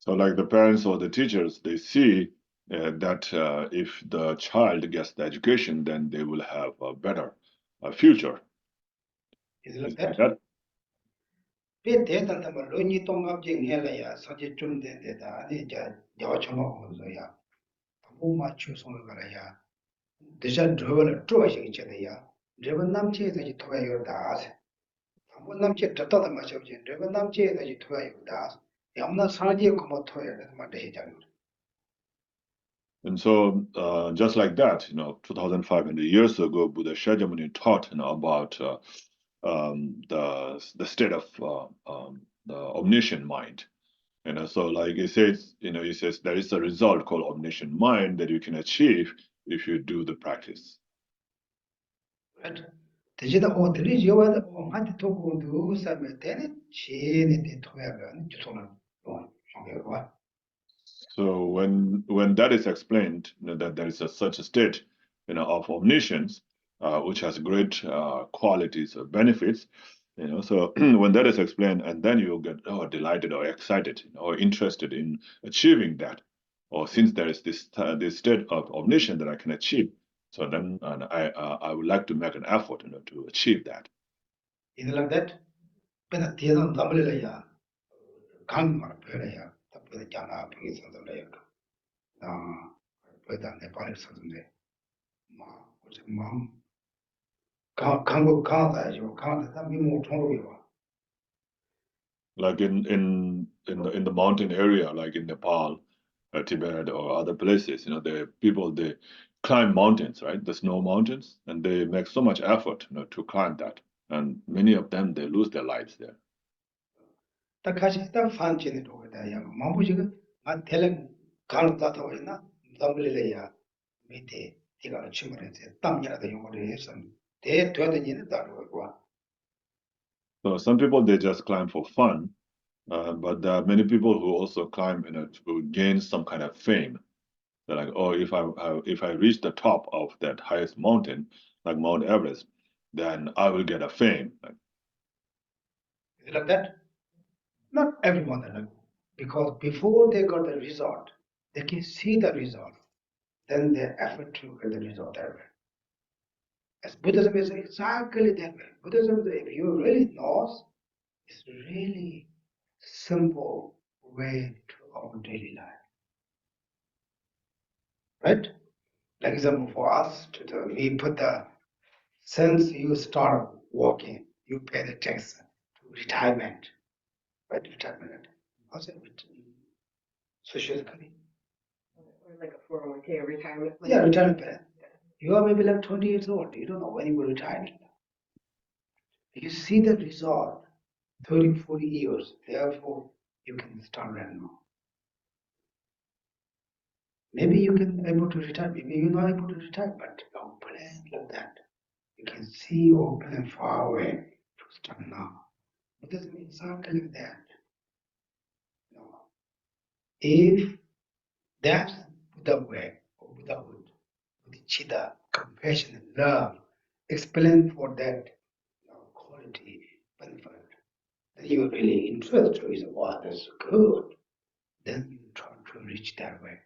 So like the parents or the teachers, they see that if the child gets the education, then they will have a better future. Is it like Is like that? that? 배 대단하면 런이 동갑쟁이 해라야 사실 좀 된데다 아니 이제 여청하고서야 뭐 맞추송을 가라야 대전 저번에 쪼아식 있잖아요 저번 남체에서 이제 토가요 다 한번 남체 듣다다 마셔지 저번 남체에서 이제 토가요 다 양나 사지에 고모 토야 그래서 말 해자는 And so, just like that, 2,500 years ago, Buddha Shakyamuni taught, about the state of the omniscient mind. So like he says, he says there is a result called omniscient mind that you can achieve if you do the practice. Right? 대신에 어들이 여와도 엄한테 도구 누구 사면 되는 지혜에 통하면 주소는 와. So when that is explained, that there is such a state, of omniscience, which has great qualities or benefits, so when that is explained, and then you get delighted or excited, or interested in achieving that, or since there is this state of omniscience that I can achieve, so then I would like to make an effort, to achieve that. Either like that, but the other double 강말 별이야. 답변이 있잖아. 병이 선들래요. 그다 네팔에 선들래. 어제 강국 강다죠. 강다 미모 총로요. Like in the mountain area, like in Nepal, Tibet, or other places, the people, they climb mountains, right? The snow mountains, and they make so much effort, to climb that, and many of them, they lose their lives there. 딱 같이 딱 fanchine 도다 야. 마부지가 안 텔레 강다다 버리나? 담블래야. 밑에 이거 치면서 땀이라도 용어를 해서 대 되더니는 다르고. So some people, they just climb for fun, but there are many people who also climb, to gain some kind of fame. They're like, oh, if I reach the top of that highest mountain, like Mount Everest, then I will get a fame. Like that? Not everyone, because before they got the result, they can see the result, then their effort to get the result that way. As Buddhism is exactly that way. Buddhism, if you really know, it's really simple way to our daily life. Right? Like example for us, we put the since you start working, you pay the tax to retirement. Right? Retirement. How's it? Social Security. Or like a 401k or retirement plan. Yeah, retirement plan. You are maybe like 20 years old. You don't know when you will retire. You see the result 30, 40 years. Therefore, you can start right now. Maybe you can able to retire. Maybe you're not able to retire, but your plan like that. You can see your plan far away to start now. It doesn't mean exactly like that. No. If that's the way, or Buddhahood, Bodhicitta, compassion, and love, explain for that quality, benefit, that you're really interested with, wow, that's good, then you try to reach that way.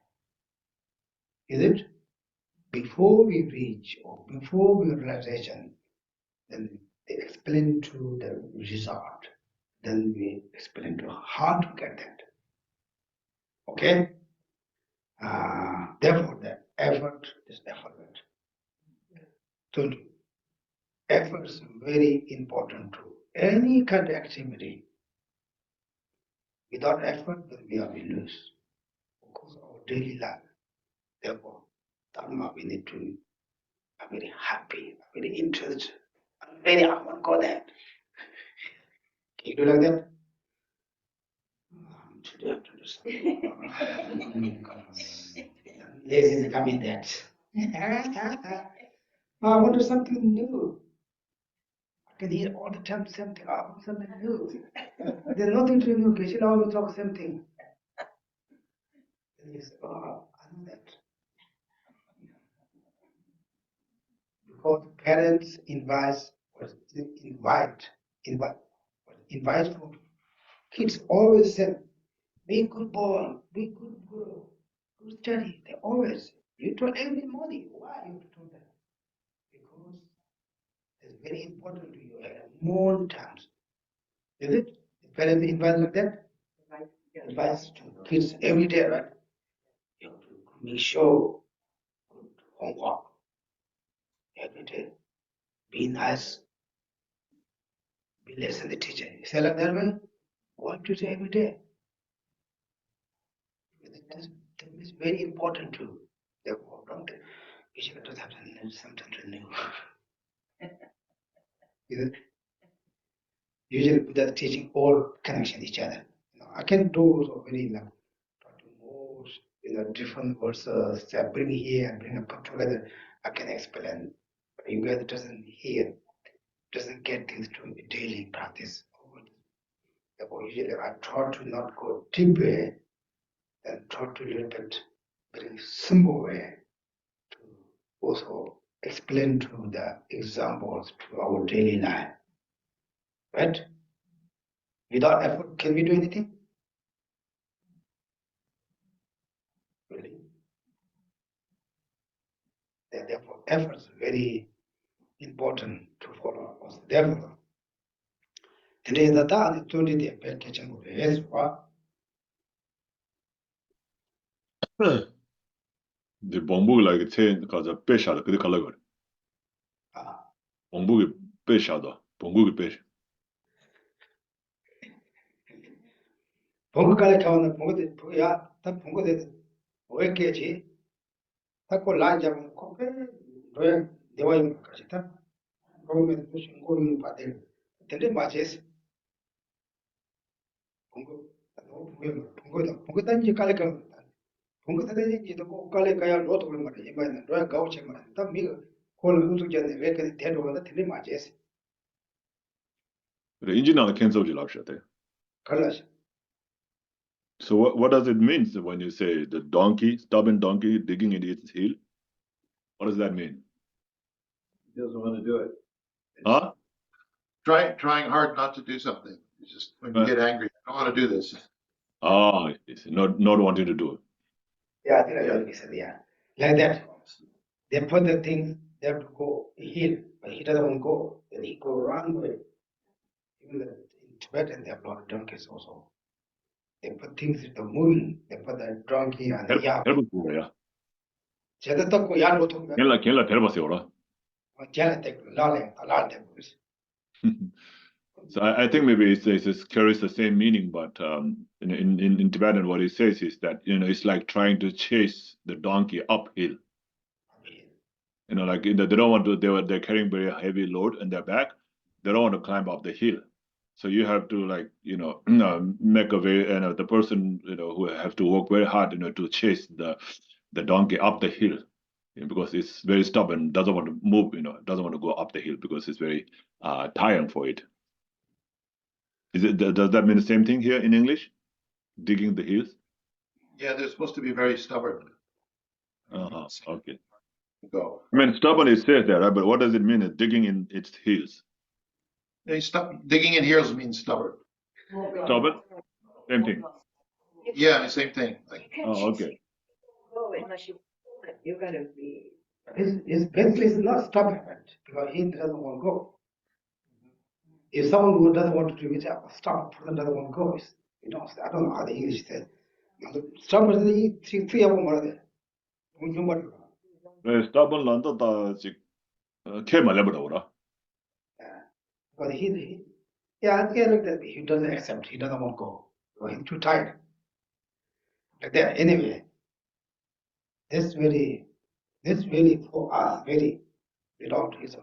Is it? Before we reach or before we realization, then they explain to the result, then we explain to how to get that. Okay? Therefore, the effort is effort. So, effort is very important to any kind of activity. Without effort, then we lose. Of course, our daily life. Therefore, Dharma, we need to be very happy, very interested, very I want to go there. Can you do like that? Today I have to do something. Lazy is coming that. I want to do something new. I can hear all the time same thing. I want something new. There's nothing to new. Geshe always talk same thing. And you say, oh, I know that. Because parents invite for kids always say, be good boy, be good girl, good study. They always, you told every morning. Why you told that? Because it's very important to you at more times. Is it? Parents invite like that? Advice to kids every day, right? You have to make sure good homework every day. Be nice. Be less than the teacher. You say like that way? What to say every day? That is very important too. Therefore, don't you should just have to learn something new. Usually Buddha teaching all connection each other. I can do so very try to move different verses, bring here and bring up together. I can explain. But you guys doesn't hear, doesn't get things to daily practice. Therefore, usually I try to not go deep way and try to little bit very simple way to also explain to the examples to our daily life. Right? Without effort, can we do anything? Really? Therefore, effort is very important to follow us. Therefore, today the time to the application is what The bamboo like chain because a pesha the color. Bamboo pesha the bamboo pesha. 본거까지 가면 본거들 뭐야? 다 본거들 왜 깨지? 자꾸 라이자면 코페 너의 내와인 것이 다 보면 무슨 고민 받을 근데 맞지? 본거 보면 본거다 이제 깔래 가면 본거다 이제 또 깔래 가야 로도 보면 말이야. 이번에는 너의 가오체 말이야. 다 미가 콜 우주전에 왜 그렇게 대도가 틀리 맞지? The engine on the cancel you love shot there. 갈라시. So what does it mean when you say the donkey, stubborn donkey digging into its heel? What does that mean? He doesn't want to do it. Huh? Trying hard not to do something. It's just when you get angry, I don't want to do this. Ah, not wanting to do it. Yeah, like that. They put the thing, they have to go heal, but he doesn't want to go. Then he go wrong way. Even in Tibetan, they have a lot of donkeys also. They put things in the moving. They put the donkey and the yak. Help yeah. 제가 듣고 야로 통면 Kela terba 제가 랄래. So I think maybe it carries the same meaning, but in Tibetan, what it says is that it's like trying to chase the donkey uphill. Like they don't want to. They're carrying very heavy load on their back. They don't want to climb up the hill. So you have to make a very the person who have to work very hard to chase the donkey up the hill. Because it's very stubborn, doesn't want to move, doesn't want to go up the hill because it's very tiring for it. Does that mean the same thing here in English? Digging the hills? Yeah, they're supposed to be very stubborn. Okay. Go. I mean, stubborn it says there, right? But what does it mean? Digging in its heels. Digging in heels means stubborn. Stubborn? Same thing. Yeah, same thing. Like, Okay. Go unless you're gonna be. It's basically it's not stubborn because he doesn't want to go. If someone who doesn't want to do it, stop person doesn't want to go. I don't know how the English says. Stubborn is three of them are there. Stubborn landa da 직 케마 레버라. But he doesn't accept. He doesn't want to go. Well, he's too tired. Like that. Anyway, this really for us very without his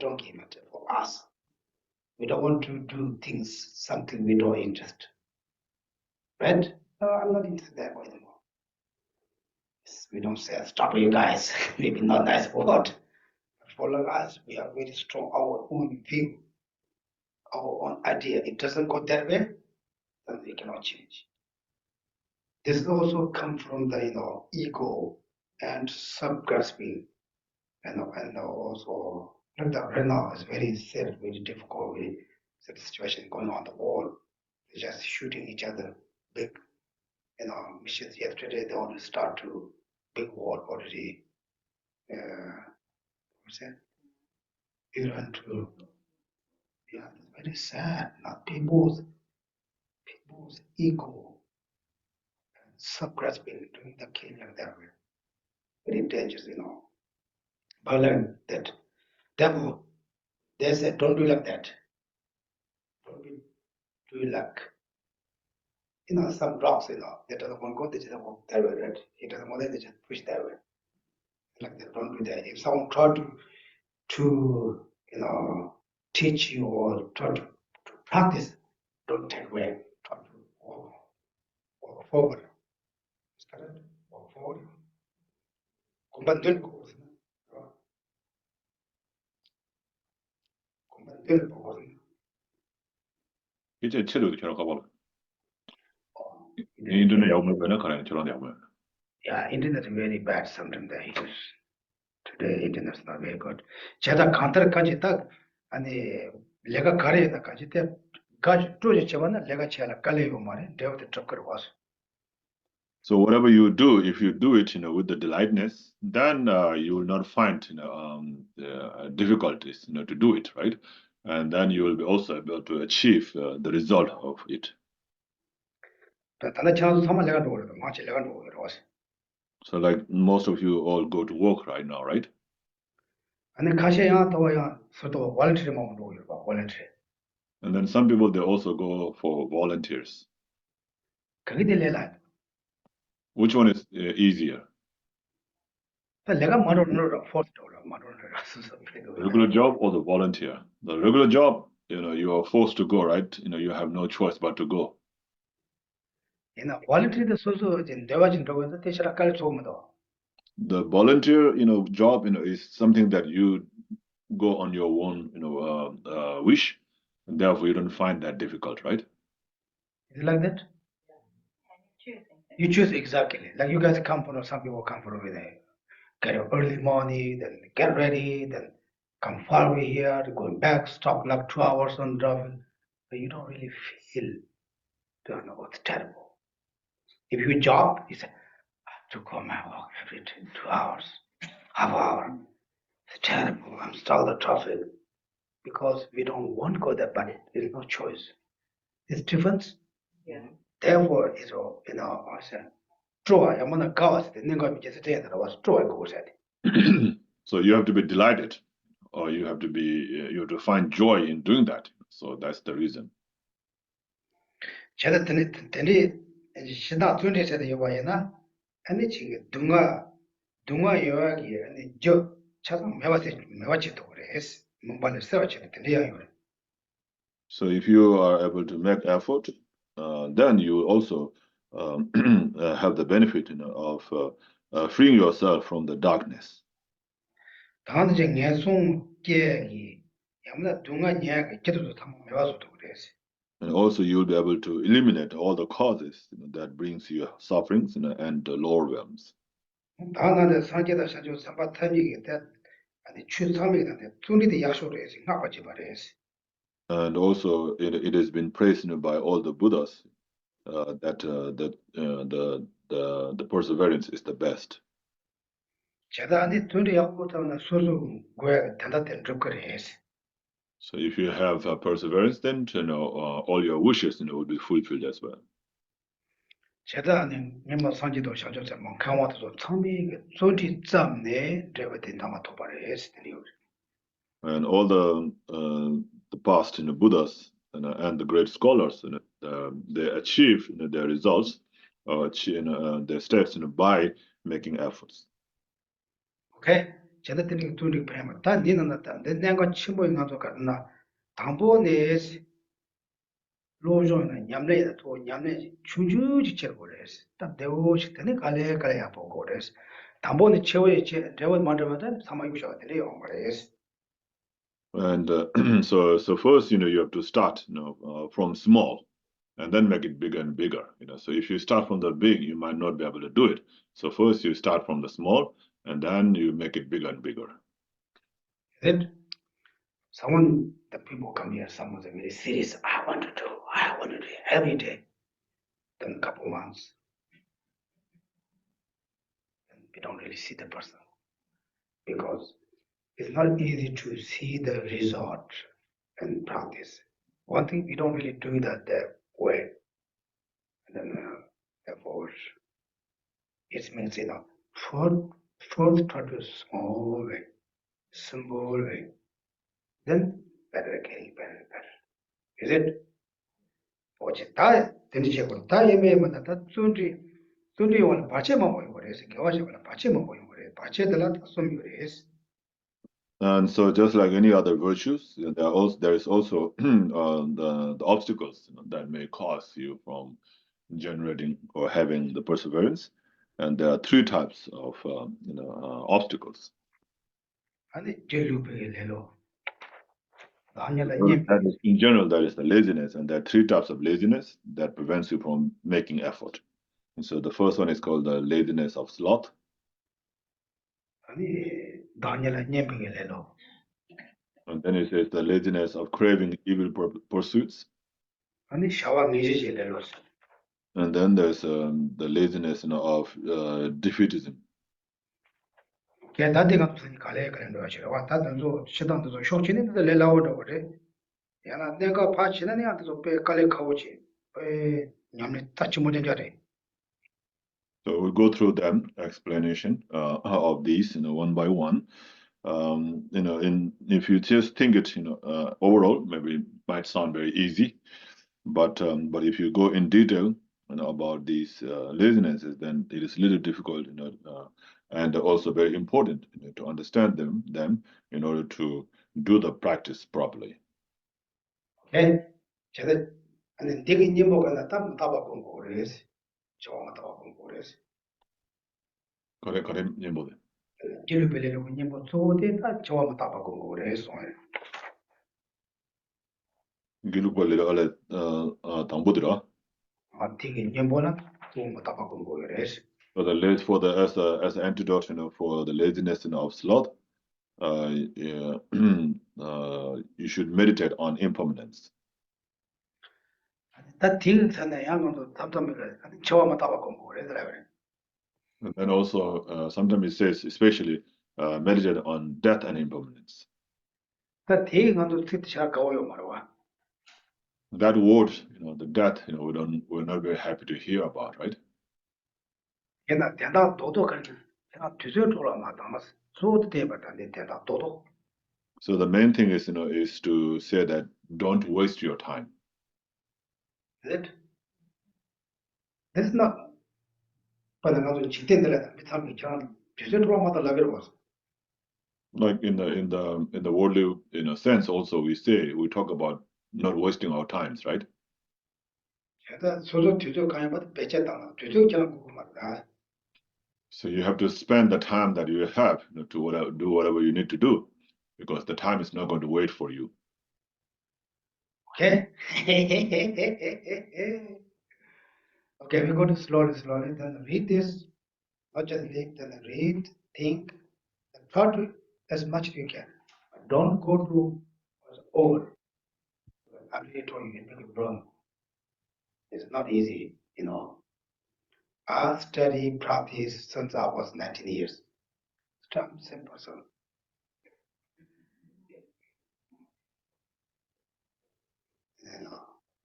donkey matter for us. We don't want to do things something we don't interest. Right? No, I'm not interested that way anymore. We don't say stop you guys. Maybe not nice word. For us, we are very strong. Our own view, our own idea. It doesn't go that way, then we cannot change. This also comes from the ego and sub-grasping, and also right now it's very sad, very difficult. The situation going on the wall, they're just shooting each other. Big, missions yesterday they want to start to big war already. What's that? Iran too. Yeah, it's very sad. Not people's ego and sub-grasping doing the killing that way. Very dangerous, But learn that. Therefore, they said, don't do like that. Don't do like some rocks, that doesn't want to go, they just walk that way, right? It doesn't want, they just push that way. Like they don't do that. If someone try to teach you or try to practice, don't take way, try to walk forward. Is correct? Walk forward. kumban dul ko kumban dul ko 이제 체력이 저런 가봐. 인터넷 야구면 왜나 가는 저런 야구면. yeah, internet is very bad sometimes the issues. Today internet is not very good. 제가 간터까지 딱 아니 내가 가래다까지 때 가지 쪼지 쳐봤나 내가 제가 깔래요 말에 내가 트럭을 와서. So whatever you do, if you do it, with the delightness, then you will not find, difficulties, to do it, right? And then you will be also able to achieve the result of it. 다른 차도 사만 내가 놓으려 마치 내가 놓으려 와서. So like most of you all go to work right now, right? 아니 가셔야 더야 서도 volunteer 먹는 놓으려 봐 volunteer. And then some people, they also go for volunteers. 그게 될래라. Which one is easier? 내가 말하는 force 돌아 말하는 Regular job or the volunteer? The regular job, you are forced to go, right? You have no choice but to go. volunteer 소소 이제 내와진다고 해서 대시라 깔 좋으면도. The volunteer, job, is something that you go on your own, wish, and therefore you don't find that difficult, right? Is it like that? You choose exactly. Like you guys come from, some people come from there. Get up early morning, then get ready, then come far away here, going back, stop like 2 hours on driving. But you don't really feel, don't know, it's terrible. If you job, you say, I have to go my walk every 2 hours, half hour. It's terrible. I'm stuck in the traffic. Because we don't want to go there, but there's no choice. It's different. Yeah. Therefore, I said, joy, I'm gonna go. So you have to be delighted, or you have to find joy in doing that. So that's the reason. 제가 전에 신나 준비해서 해봐야나. 아니 지금 둥아 요약이 아니 저 차상 매화지도 그래. 뭔가를 써야지 되려요. So if you are able to make effort, then you will also have the benefit of freeing yourself from the darkness. 다음 이제 예송 계획이 아무나 둥아 이야기 제대로 탐 매화지도 그래. And also you will be able to eliminate all the causes that brings you sufferings and the lower realms. 다음에 상계다 사주 삼바타미게 때 아니 추삼이다 둘이도 약속을 해서 나빠지 말해서. And also it has been praised by all the Buddhas that the perseverance is the best. 제가 아니 둘이 약속하면 소소 고야 단단된 적거리 해서. So if you have perseverance, then all your wishes will be fulfilled as well. 제가 아니 몇몇 상지도 샤조자 뭐 강화도 처음에 소리 짬내 제가 된다마 도발을 했으니요. And all the past Buddhas and the great scholars, they achieve their results, their steps by making efforts. 오케이. 제가 드린 둘이 배면 다 니는 났다. 내가 친구인 가서 갔나. 당보내 로조는 냠내야 또 냠내 주주지 쳐버렸어. 딱 대오식 때는 갈래 보고 그랬어. 당보내 최후에 제가 만들면 사마유셔가 되려 말했어. And so first, you have to start, from small, and then make it bigger and bigger. So if you start from the big, you might not be able to do it. So first you start from the small, and then you make it bigger and bigger. Then the people come here, someone's very serious. I want to do every day. Then a couple months, and we don't really see the person because it's not easy to see the result and practice. One thing we don't really do that way, and then therefore it means first try to small way, simple way, then better getting better. Is it? 어제 다 된지제고 다 예매만 다 쫀리 원 바체만 보인 거래서 개와지만 바체만 보인 거래. 바체들라 좀 그래서. And so, just like any other virtues, there is also the obstacles that may cause you from generating or having the perseverance. And there are three types of obstacles. 아니 제루베 레로. 아니라 That is, in general, that is the laziness, and there are three types of laziness that prevents you from making effort. And so the first one is called the laziness of sloth. 아니 다니엘라 녀병이 레로. And then it says the laziness of craving evil pursuits. 아니 샤와 니제제 레로. And then there's the laziness of defeatism. 걔 다데가 무슨 가래 그런 거 싫어. 와 다든도 시당도 쇼치는 데 레라오도 그래. 야나 내가 바치는 애한테도 빼 깔래 가오지. 에 냠네 따치 못된 자래. So we'll go through them explanation of these, one by one. If you just think it, overall, maybe it might sound very easy, but if you go in detail, about these lazinesses, then it is a little difficult, and also very important, to understand them in order to do the practice properly. 에 제가 아니 되게 님보가 나타 바꾼 거 그래서 저가 바꾼 거 그래서. Correct, Yembo. 제루벨레로 님보 소데 다 저가 바꾼 거 그래서. Gilukwa lele tambudira. 아 되게 님보나 또 바꾼 거 그래서. So as an antidote, for the laziness of sloth, you should meditate on impermanence. 다 딜선에 양도 답답해가 저가 바꾼 거 그래서. And then also, sometimes it says, especially, meditate on death and impermanence. 다 대응한도 특히 잘 가워요 말와. That word, the death, we're not very happy to hear about, right? 옛날 대다 도도 그런 제가 뒤져줘라 마다마스 소도 대바다는데 대다 도도. So the main thing is to say that don't waste your time. That's not. But another chitin들 밑에 있잖아. 뒤져줘라 마다 라벨 was. Like in the worldly sense, also we talk about not wasting our times, right? 제가 소소 뒤져 가야 뭐 배쳤다. 뒤져잖아 그거 말다. So you have to spend the time that you have, to do whatever you need to do, because the time is not going to wait for you. Okay. Okay, we go to slowly. Then read this. Not just read. Then read, think, and try to as much as you can. But don't go to over. I really told you, you make it wrong. It's not easy, I study practice since I was 19 years. I'm the same person.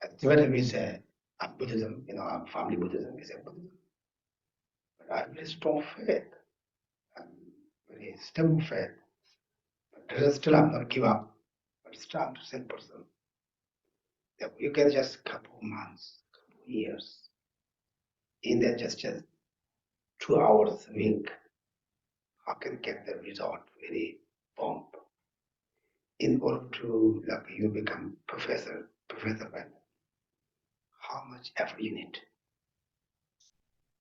At Tibetan we say, I'm Buddhism, I'm family Buddhism, we say Buddhism. But I have very strong faith. I'm very stable faith. But still I'm not give up. But still I'm the same person. You get just a couple of months, couple of years. In that just 2 hours a week, how can get the result very prompt? In order to you become professor, but how much effort you need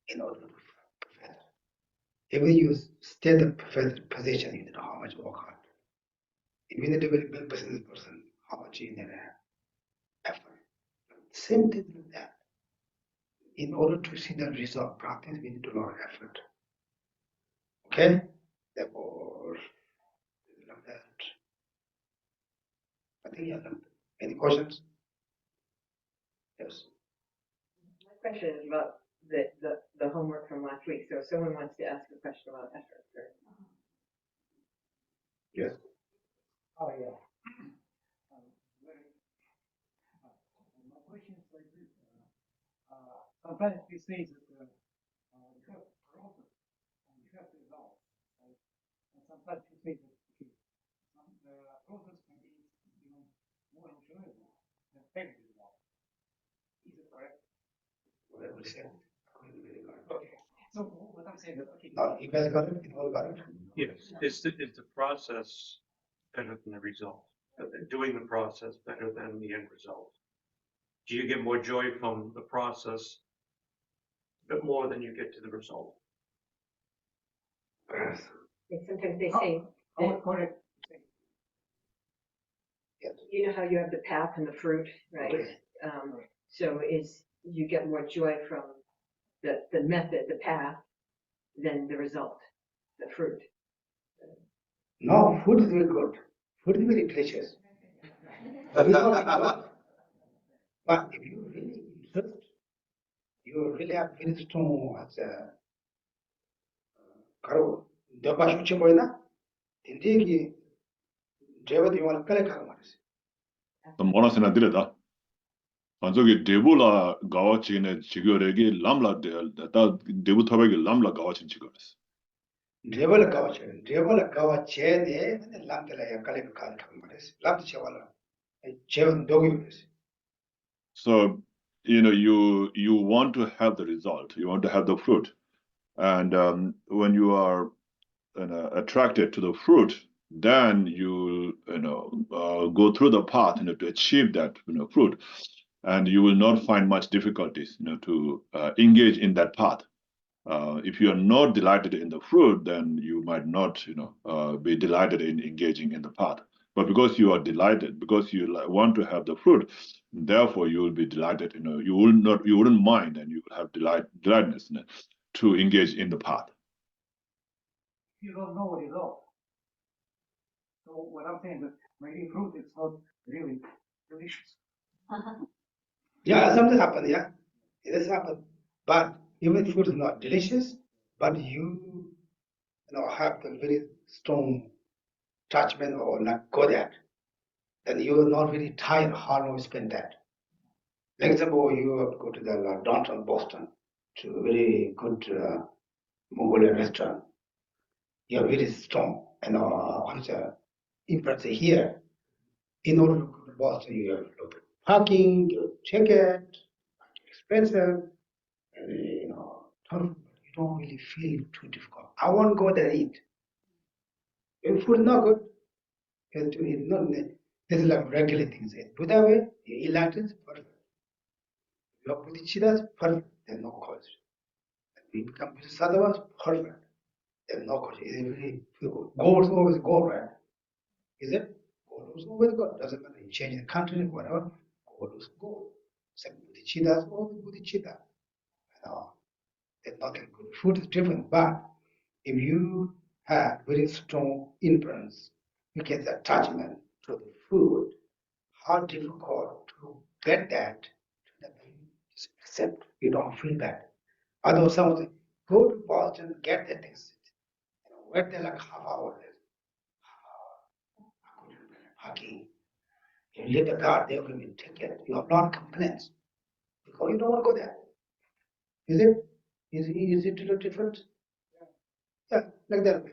in order to become professor? If you stay the professor position, you know how much work hard. If you need a very big business person, how much you need effort. Same thing with that. In order to see the result practice, we need a lot of effort. Okay? Therefore, like that. I think you have any questions? Yes. My question is about the homework from last week. So if someone wants to ask a question about effort. Yes. Oh, yeah. My question is like this. Sometimes we say that you have process and you have result. Right? And sometimes we say that the process can be more enjoyable than every result. Is it correct? will say. Very good. Okay. So what I'm saying is, okay. Now, you guys got it? You all got it? Yes, is the process better than the result? Doing the process better than the end result? Do you get more joy from the process, but more than you get to the result? Yes. And sometimes they say, Oh, correct. you know how you have the path and the fruit, right? Okay. So you get more joy from the method, the path, than the result, the fruit. No, food is very good. Food is very delicious. But it's not good. But if you really insist, you really have very strong as a 가로 너가 휴치 보이나? 인디기 제가 디만 깔에 가는 말이지. 모나스나 드려다. 저기 데불라 가와치네 지거래기 람라 다 데부 타백이 람라 가와친 지거랬어. 제발 가와체네 근데 람들에 깔에 가는 말이지. 람도 제발라. 제원 독이 말이지. So, you want to have the result, you want to have the fruit. And when you are attracted to the fruit, then you go through the path to achieve that fruit. And you will not find much difficulties to engage in that path. If you are not delighted in the fruit, then you might not be delighted in engaging in the path. But because you are delighted, because you want to have the fruit, therefore you will be delighted. You wouldn't mind, and you will have delightedness to engage in the path. You don't know what is all. So what I'm saying is maybe fruit is not really delicious. Yeah, something happened, yeah. It has happened. But even if food is not delicious, but you have the very strong attachment or not good at, then you will not really tired how long you spend that. For example, you go to the downtown Boston to a very good Mongolian restaurant. You are very strong and impress here. In order to go to Boston, you have to look at parking, your ticket, expensive, and you don't really feel too difficult. I won't go there and eat. If food is not good, it's not. This is like regular things. Buddha way, you eat lanterns, perfect. Your Bodhicittha's perfect. There's no cause. We become Bodhisattvas, perfect. There's no cause. It's very good. Gold is always gold, right? Is it? Gold is always gold. Doesn't matter. You change the country, whatever. Gold is gold. Same Bodhicitta is always Bodhicitta. There's nothing good. Food is different, but if you have very strong influence, you get the attachment to the food, how difficult to get that, just accept, you don't feel bad. Although someone go to Boston, get the things, wait there like half hour, hugging. You leave the car, they will take it. You have not complaints because you don't want to go there. Is it? Is it a little different? Yeah, like that.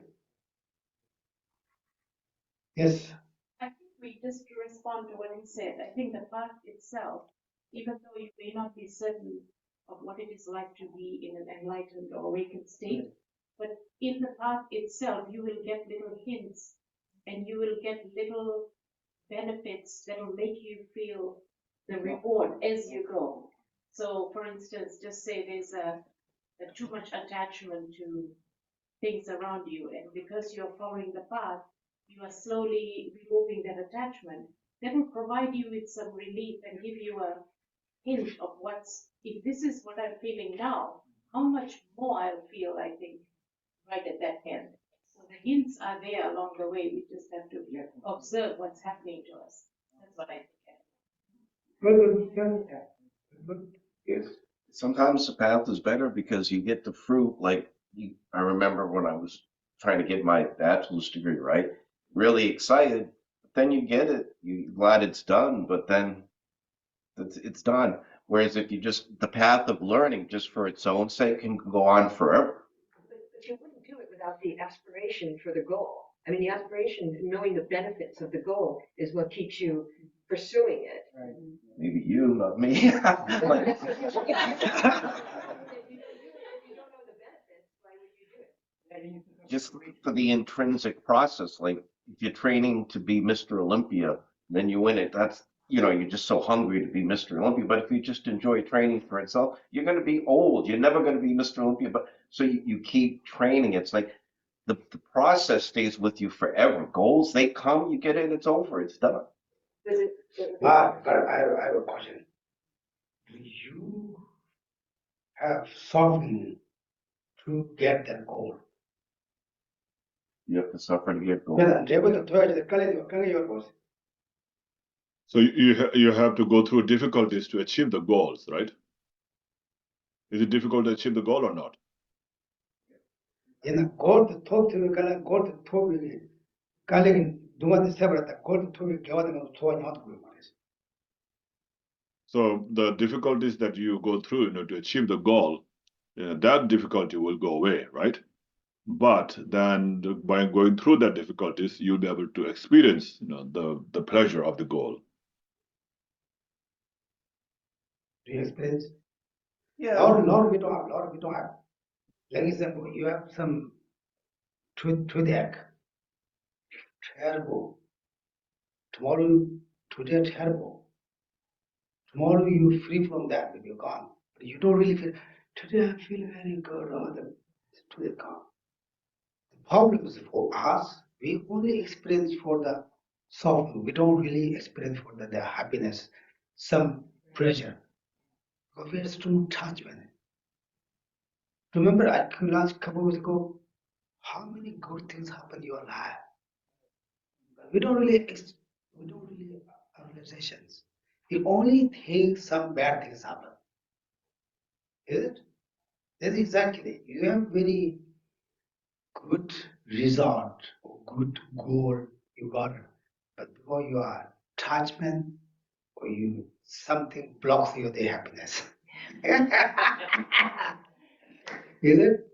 Yes. I think just to respond to what he said, I think the path itself, even though you may not be certain of what it is like to be in an enlightened or awakened state, but in the path itself, you will get little hints and you will get little benefits that will make you feel the reward as you go. So, for instance, just say there's a too much attachment to things around you, and because you're following the path, you are slowly removing that attachment. That will provide you with some relief and give you a hint of if this is what I'm feeling now, how much more I'll feel, I think, right at that end. So the hints are there along the way. We just have to observe what's happening to us. That's what I think. Good. Yes. Sometimes the path is better because you get the fruit. I remember when I was trying to get my bachelor's degree, right? Really excited, but then you get it. You're glad it's done, but then it's done. Whereas if the path of learning just for its own sake can go on forever. But you wouldn't do it without the aspiration for the goal. I mean, the aspiration, knowing the benefits of the goal, is what keeps you pursuing it. Right. Maybe you, not me. Like, If you don't know the benefits, why would you do it? Yeah, you need to just for the intrinsic process, like if you're training to be Mr. Olympia, then you win it. That's, you're just so hungry to be Mr. Olympia. But if you just enjoy training for itself, you're going to be old. You're never going to be Mr. Olympia. But so you keep training. It's like the process stays with you forever. Goals, they come, you get it, it's over, it's done. Does it, But I have a question. Do you have something to get that goal? You have to suffer to get goals. 그래서 내부터 도와줘야 강해요, 보세요. So you have to go through difficulties to achieve the goals, right? Is it difficult to achieve the goal or not? 얘는 골드 톱을 갈라 골드 톱이 갈리긴 누구한테 세버렸다. 골드 톱이 개화되는 도안이 하고 말이지. So the difficulties that you go through, to achieve the goal, that difficulty will go away, right? But then by going through that difficulties, you'll be able to experience, the pleasure of the goal. Do you experience? Yeah. Lot we don't have. Like example, you have some toothache, terrible. Today terrible. Tomorrow you free from that, maybe you're gone. But you don't really feel, today I feel very good, today gone. The problem is for us, we only experience for the suffering. We don't really experience for the happiness, some pleasure. Because we have strong attachment. Remember, I last couple of weeks ago, how many good things happen in your life? We don't really have realizations. We only think some bad things happen. Is it? That's exactly. You have very good result or good goal you got it. But because you are attachment or something blocks your day happiness. Is it?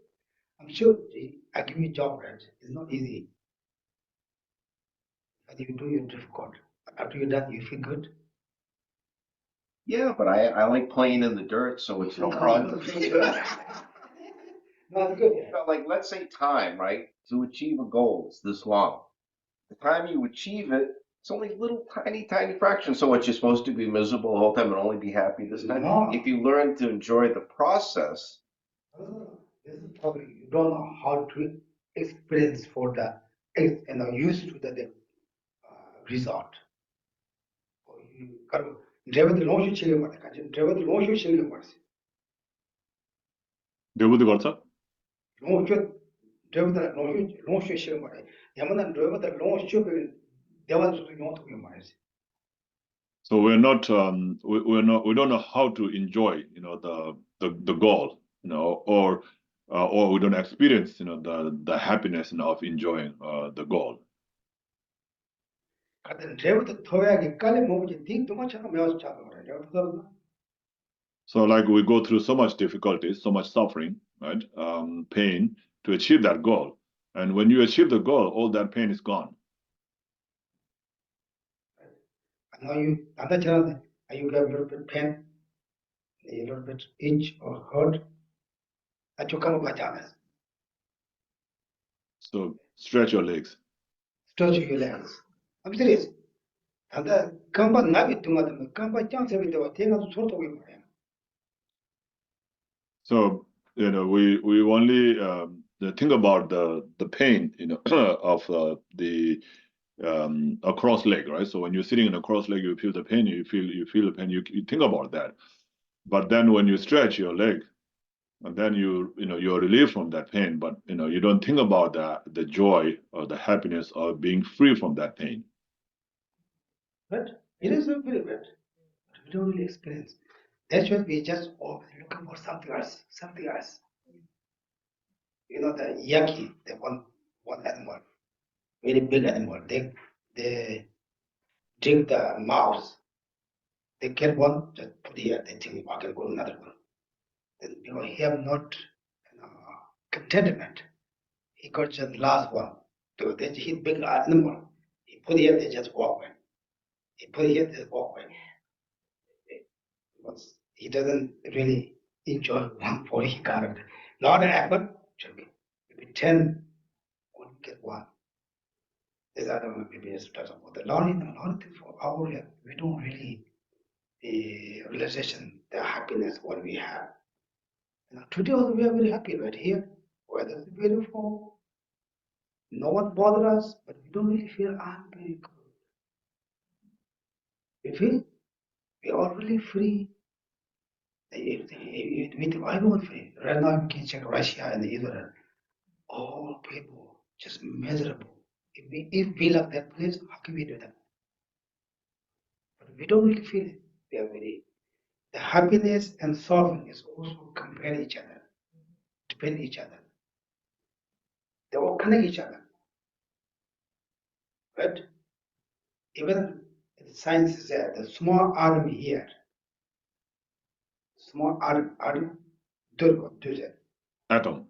I'm sure I give you a job, right? It's not easy. But you do your difficult. After you're done, you feel good. Yeah, but I like playing in the dirt, so it's no problem. No, it's good. Yeah. Like, let's say time, right? To achieve a goal, it's this long. The time you achieve it, it's only a little tiny fraction. So what, you're supposed to be miserable the whole time and only be happy this time? No. If you learn to enjoy the process. This is probably you don't know how to experience for the used to the result. Driver long shoe driver long shoe Debuti garcha? long shoe driver long shoe 야만한 driver long shoe 대wan 수도 용도 말이지. So we don't know how to enjoy, the goal, or we don't experience, the happiness of enjoying the goal. 같은 driver 토야기 깔래 먹지 딩도 맞춰서 매워서 잡아 그래. So like we go through so much difficulties, so much suffering, right? Pain to achieve that goal. And when you achieve the goal, all that pain is gone. Now you understand you get a little bit pain, a little bit itch or hurt, that you come up with. So stretch your legs. Stretch your legs. I'm serious. And the combat navi to madam, combat chance every day, take out sort of way. So we only think about the pain, of the across leg, right? So when you're sitting in a cross leg, you feel the pain. You feel the pain. You think about that. But then when you stretch your leg, and then you're relieved from that pain. But you don't think about the joy or the happiness of being free from that pain. But it is a very bad. But we don't really experience. That's why we just always looking for something else. Something else. The yaki, the one animal, very big animal. They drink the mouse. They get one, just put here. They think I can go another one. Then because he have not contentment, he got just last one. So then he big animal. He put here. They just walk away. He put here the walkway. Because he doesn't really enjoy one for he got it. Lot of effort, should be maybe 10, only get one. This other one maybe is talk about the learning, a lot of things for our life. We don't really the realization, the happiness what we have. Today also we are very happy right here. Weather is beautiful. No one bother us, but we don't really feel I'm very good. We feel we are really free. Everyone free. Right now you can check Russia and Israel. All people just miserable. If we love that place, how can we do that? But we don't really feel it. We are very the happiness and suffering is also compare each other, depend each other. They all connect each other. Right? Even science is there, the small atom here, small atom, do that. Atom.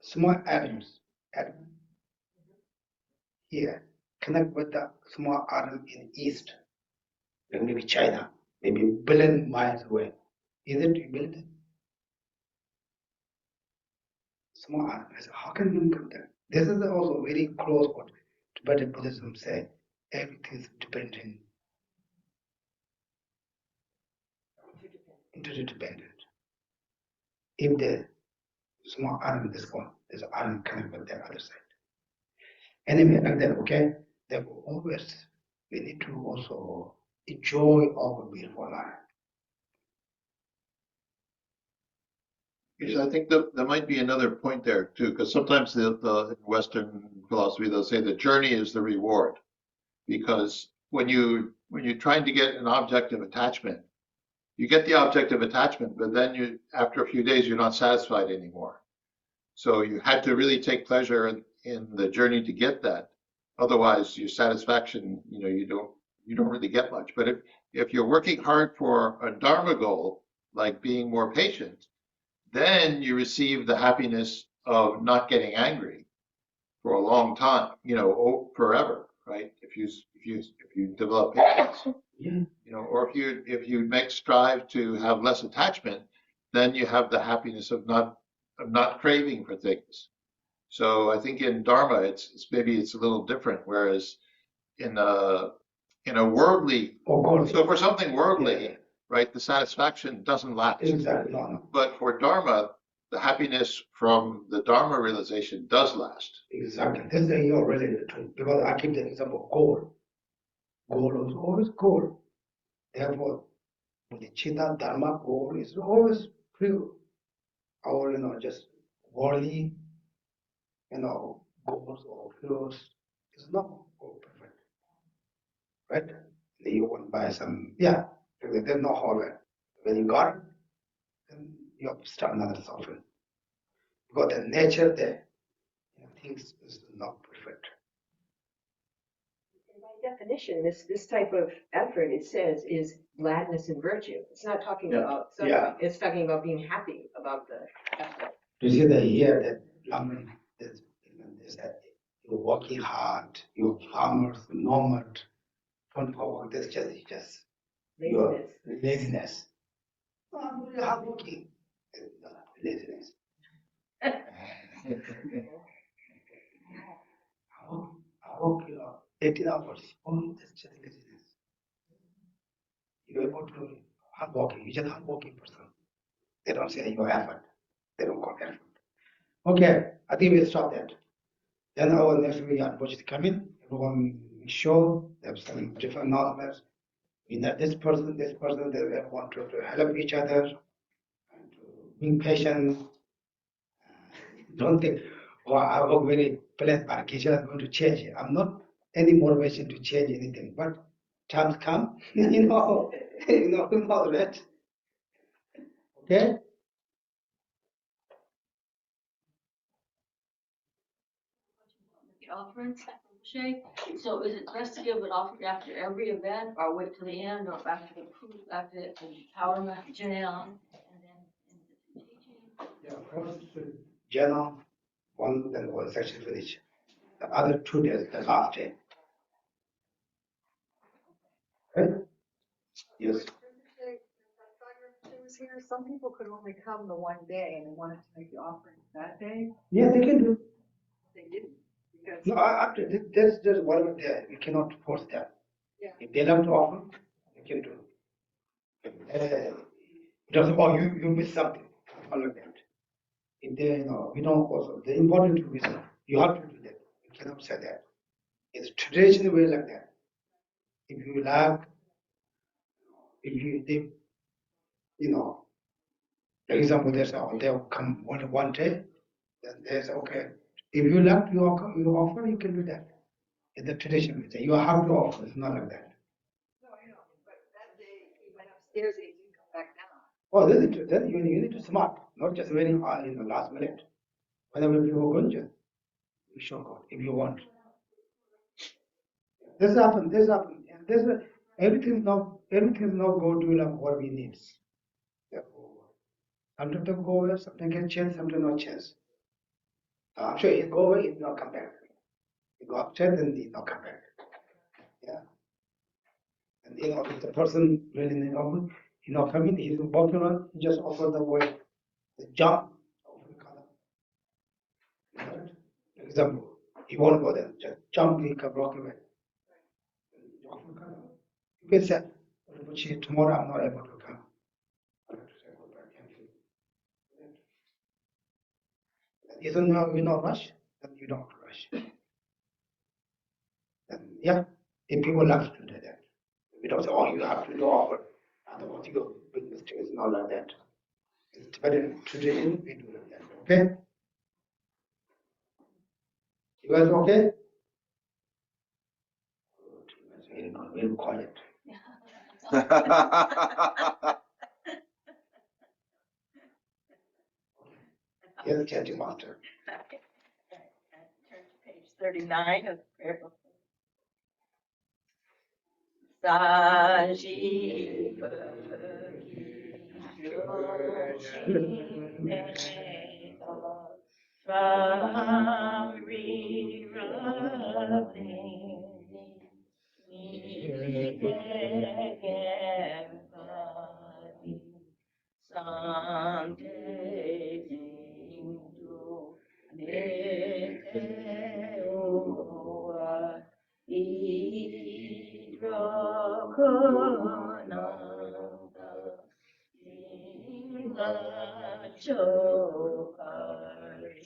Small atoms, atom here, connect with the small atom in east, like maybe China, maybe billion miles away. Isn't it billion? Small atom. I said, how can we come there? This is also very close what Tibetan Buddhism say. Everything is dependent, interdependent. If the small atom is gone, there's an atom connect with the other side. Anyway, like that, okay? Therefore, always we need to also enjoy our beautiful life. Yes, I think that there might be another point there too, because sometimes the Western philosophy they'll say the journey is the reward, because when you're trying to get an object of attachment, you get the object of attachment, but then after a few days you're not satisfied anymore. So you had to really take pleasure in the journey to get that. Otherwise, your satisfaction, you don't really get much. But if you're working hard for a dharma goal, like being more patient, then you receive the happiness of not getting angry for a long time, forever, right? If you develop patience, or if you strive to have less attachment, then you have the happiness of not craving for things. So I think in Dharma, it's maybe a little different. Whereas in a worldly, so for something worldly, right, the satisfaction doesn't last. Exactly. No. But for Dharma, the happiness from the Dharma realization does last. Exactly. This is you're related to, because I keep the example of gold. Gold is always gold. Therefore, with the Chitta Dharma, gold is always pure. Our, just worldly, goals or pures is not all perfect. Right? You want to buy some, there's no hardware. When you got it, then you have to start another software. Because the nature there, things is not perfect. By definition, this type of effort, it says, is gladness and virtue. It's not talking about suffering. Yeah. It's talking about being happy about the effort. You see that here, that is that you're working hard, you're farmers, normal, fun for work. That's just your laziness. No, I'm really hardworking. Laziness. I work 18 hours. Oh, that's just laziness. You're able to hardworking. You're just hardworking person. They don't say your effort. They don't call effort. Okay, I think we'll stop that. Then our next week unfortunately come in. Everyone show they have some different knowledge. We know this person, they want to help each other and to be patient. Don't think, I work very pleasant, but occasionally I'm going to change it. I'm not any motivation to change anything, but times come, you know, right? Okay? The offerings, Geshe. So is it best to give an offering after every event, or wait till the end, or after the proof, after the empowerment, jnana, and then in the teaching? Yeah, first journal, one, then one section finish. The other 2 days, the last day. Yes. Was here. Some people could only come the one day and they wanted to make the offering that day. Yeah, they can do. They didn't because No, there's whatever there. We cannot force them. yeah. If they love to offer, they can do. It doesn't. Oh, you miss something. All like that. If they, we don't also. The important to is you have to do that. You cannot say that. It's traditional way like that. If you like, if you think, for example, they'll come one day, then there's okay. If you like, you offer, you can do that. It's the tradition. You have to offer. It's not like that. No, I know. But that day he went upstairs and he didn't come back down. Oh, then you need to smart, not just waiting in the last minute. Whenever people go, just you show God if you want. This happen. And everything now go to like what we need. Sometimes they go away, sometimes get chance, sometimes not chance. Sure, it go away, it not come back. It go upstairs, then it not come back. Yeah. And if the person really coming, he's walking around, he just offer the way, the jump. For example, he won't go there, just jump, he can walk away. You can say, but tomorrow I'm not able to come. I have to say goodbye. Isn't we not rush? Then you don't rush. Then yeah, if people love to do that, we don't say, oh, you have to do offer. Otherwise, you go big mistake. It's not like that. It's Tibetan tradition. We do like that. Okay. You guys okay? Very quiet. Here's chanting master. Turn to page 39 of the prayer book. Sajiva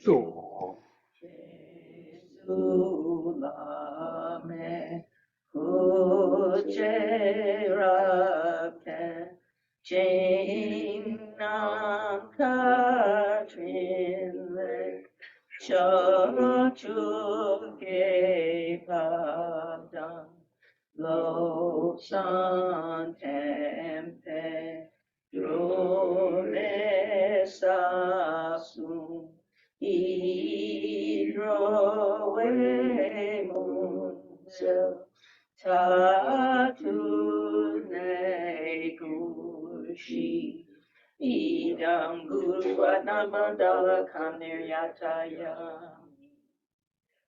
So, Sulame Kucherate Jainam Katrinle Chachuke Padam Lo Santempe Drone Sasum Idrowe Munsel Tatu Negushi Idam Guru Atnamadala Kamiryataya.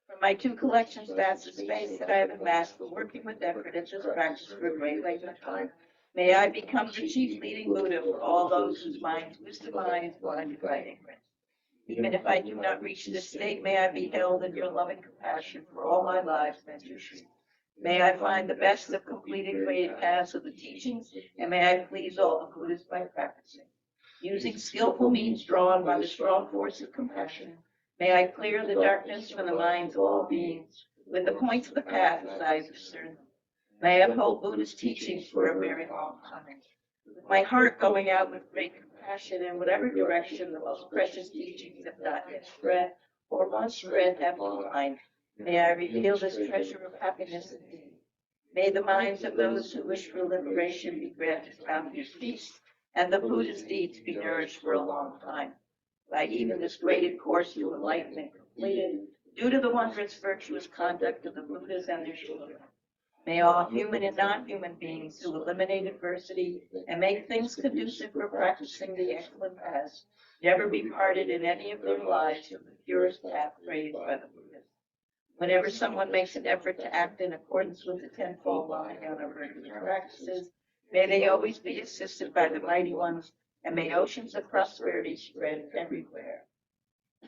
From my two collections, vast space that I have amassed for working with effort at this practice for a great length of time, may I become the chief leading Buddha for all those whose minds wisdom lies blinded by ignorance. Even if I do not reach this state, may I be held in your loving compassion for all my lives, Mentorship. May I find the best of completed great paths of the teachings, and may I please all the Buddhas by practicing. Using skillful means drawn by the strong force of compassion, may I clear the darkness from the minds of all beings with the points of the path as I discern them. May I uphold Buddha's teachings for a very long time. With my heart going out with great compassion in whatever direction the most precious teachings have not yet spread, or once spread have declined, may I reveal this treasure of happiness indeed. May the minds of those who wish for liberation be granted boundless peace, and the Buddha's deeds be nourished for a long time. By even this graded course to enlightenment completed, due to the wondrous virtuous conduct of the Buddhas and their children. May all human and non-human beings who eliminate adversity and make things conducive for practicing the excellent paths never be parted in any of their lives from the purest path praised by the Buddhas. Whenever someone makes an effort to act in accordance with the tenfold Mahayana virtuous practices, May they always be assisted by the mighty ones, and may oceans of prosperity spread everywhere.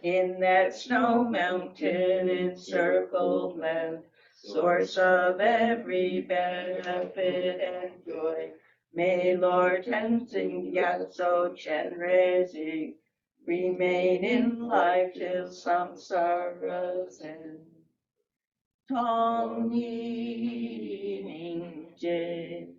In that snow mountain encircled land, source of every benefit and joy, may Lord Tenzin Gyatso Chen Rezi remain in life till samsara's end. Tong Yi Ning Jin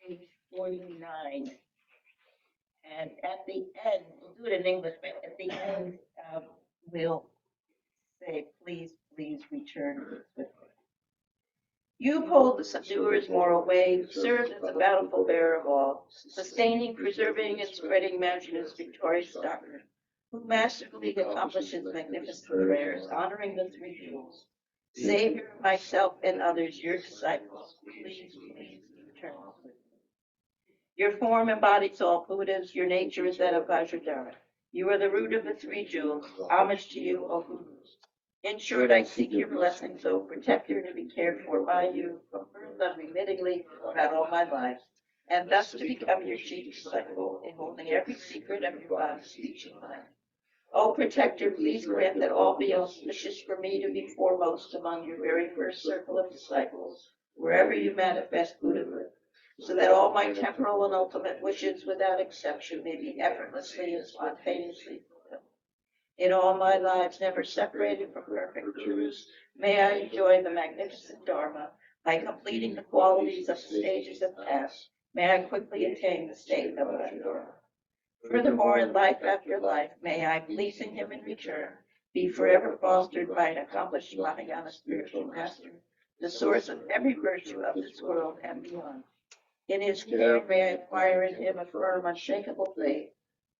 Page 49. And at the end, we'll do it in English, but at the end, we'll say, please, please return swiftly. You hold the subduer's moral way, served as the bountiful bearer of all, sustaining, preserving, and spreading Manjuna's victorious doctrine, who masterfully accomplishes magnificent prayers, honoring the three jewels. Savior, myself, and others, your disciples, please, please return swiftly. Your form embodies all Buddhas. Your nature is that of Vajradhara. You are the root of the three jewels. Homage to you, O Gurus. In short, I seek your blessings, O protector, to be cared for by you from birth unremittingly throughout all my life, and thus to become your chief disciple in holding every secret of your body, speech, and mind. O protector, please grant that all be auspicious for me to be foremost among your very first circle of disciples, wherever you manifest Buddhahood, so that all my temporal and ultimate wishes without exception may be effortlessly and spontaneously fulfilled. In all my lives never separated from perfect truths, may I enjoy the magnificent Dharma by completing the qualities of the stages of past. May I quickly attain the state of Vajradhara. Furthermore, in life after life, may I, pleasing him in return, be forever fostered by an accomplished Mahayana spiritual master, the source of every virtue of this world and beyond. In his care, may I acquire in him a firm, unshakable faith,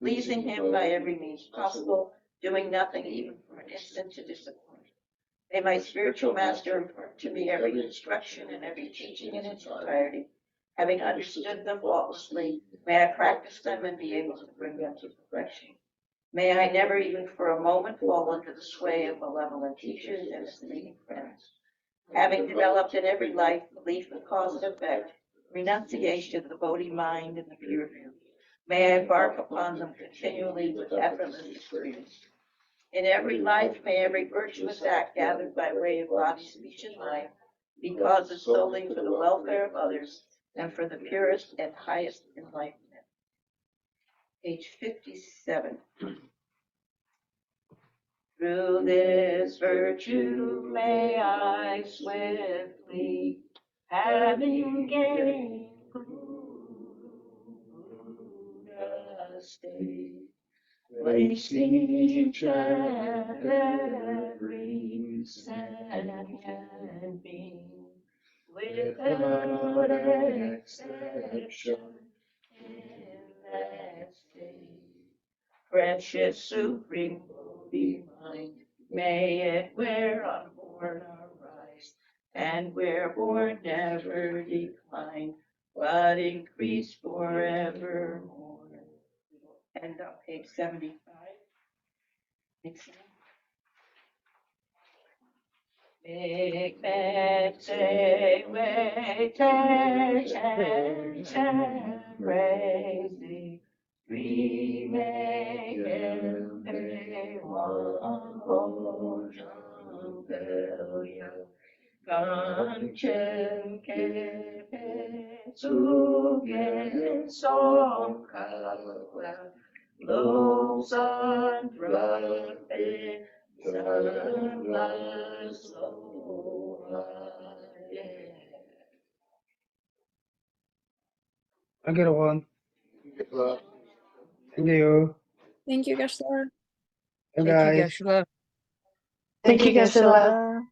pleasing him by every means possible, doing nothing even for an instant to disappoint. May my spiritual master impart to me every instruction and every teaching in its entirety. Having understood them faultlessly, may I practice them and be able to bring them to perfection. May I never even for a moment fall under the sway of malevolent teachers and misleading friends. Having developed in every life belief in cause and effect, renunciation of the Bodhi mind and the pure view, may I embark upon them continually with effortless experience. In every life, may every virtuous act gathered by way of body, speech, and life be causes solely for the welfare of others and for the purest and highest enlightenment. Page 57. Through this virtue may I swiftly, having gained Buddha state, place each and every sentient being without exception in that state. Precious supreme Bodhi mind, may it where unborn arise, and where born never decline, but increase forevermore. End on page 75. Big bag say way ten crazy. We make him pay one whole Ganchen ke pe su gen song kala lo san prape san la so Thank you, everyone. Thank you. Thank you, Geshe. Bye, Thank you, guys. Geshe. Thank you, Geshe.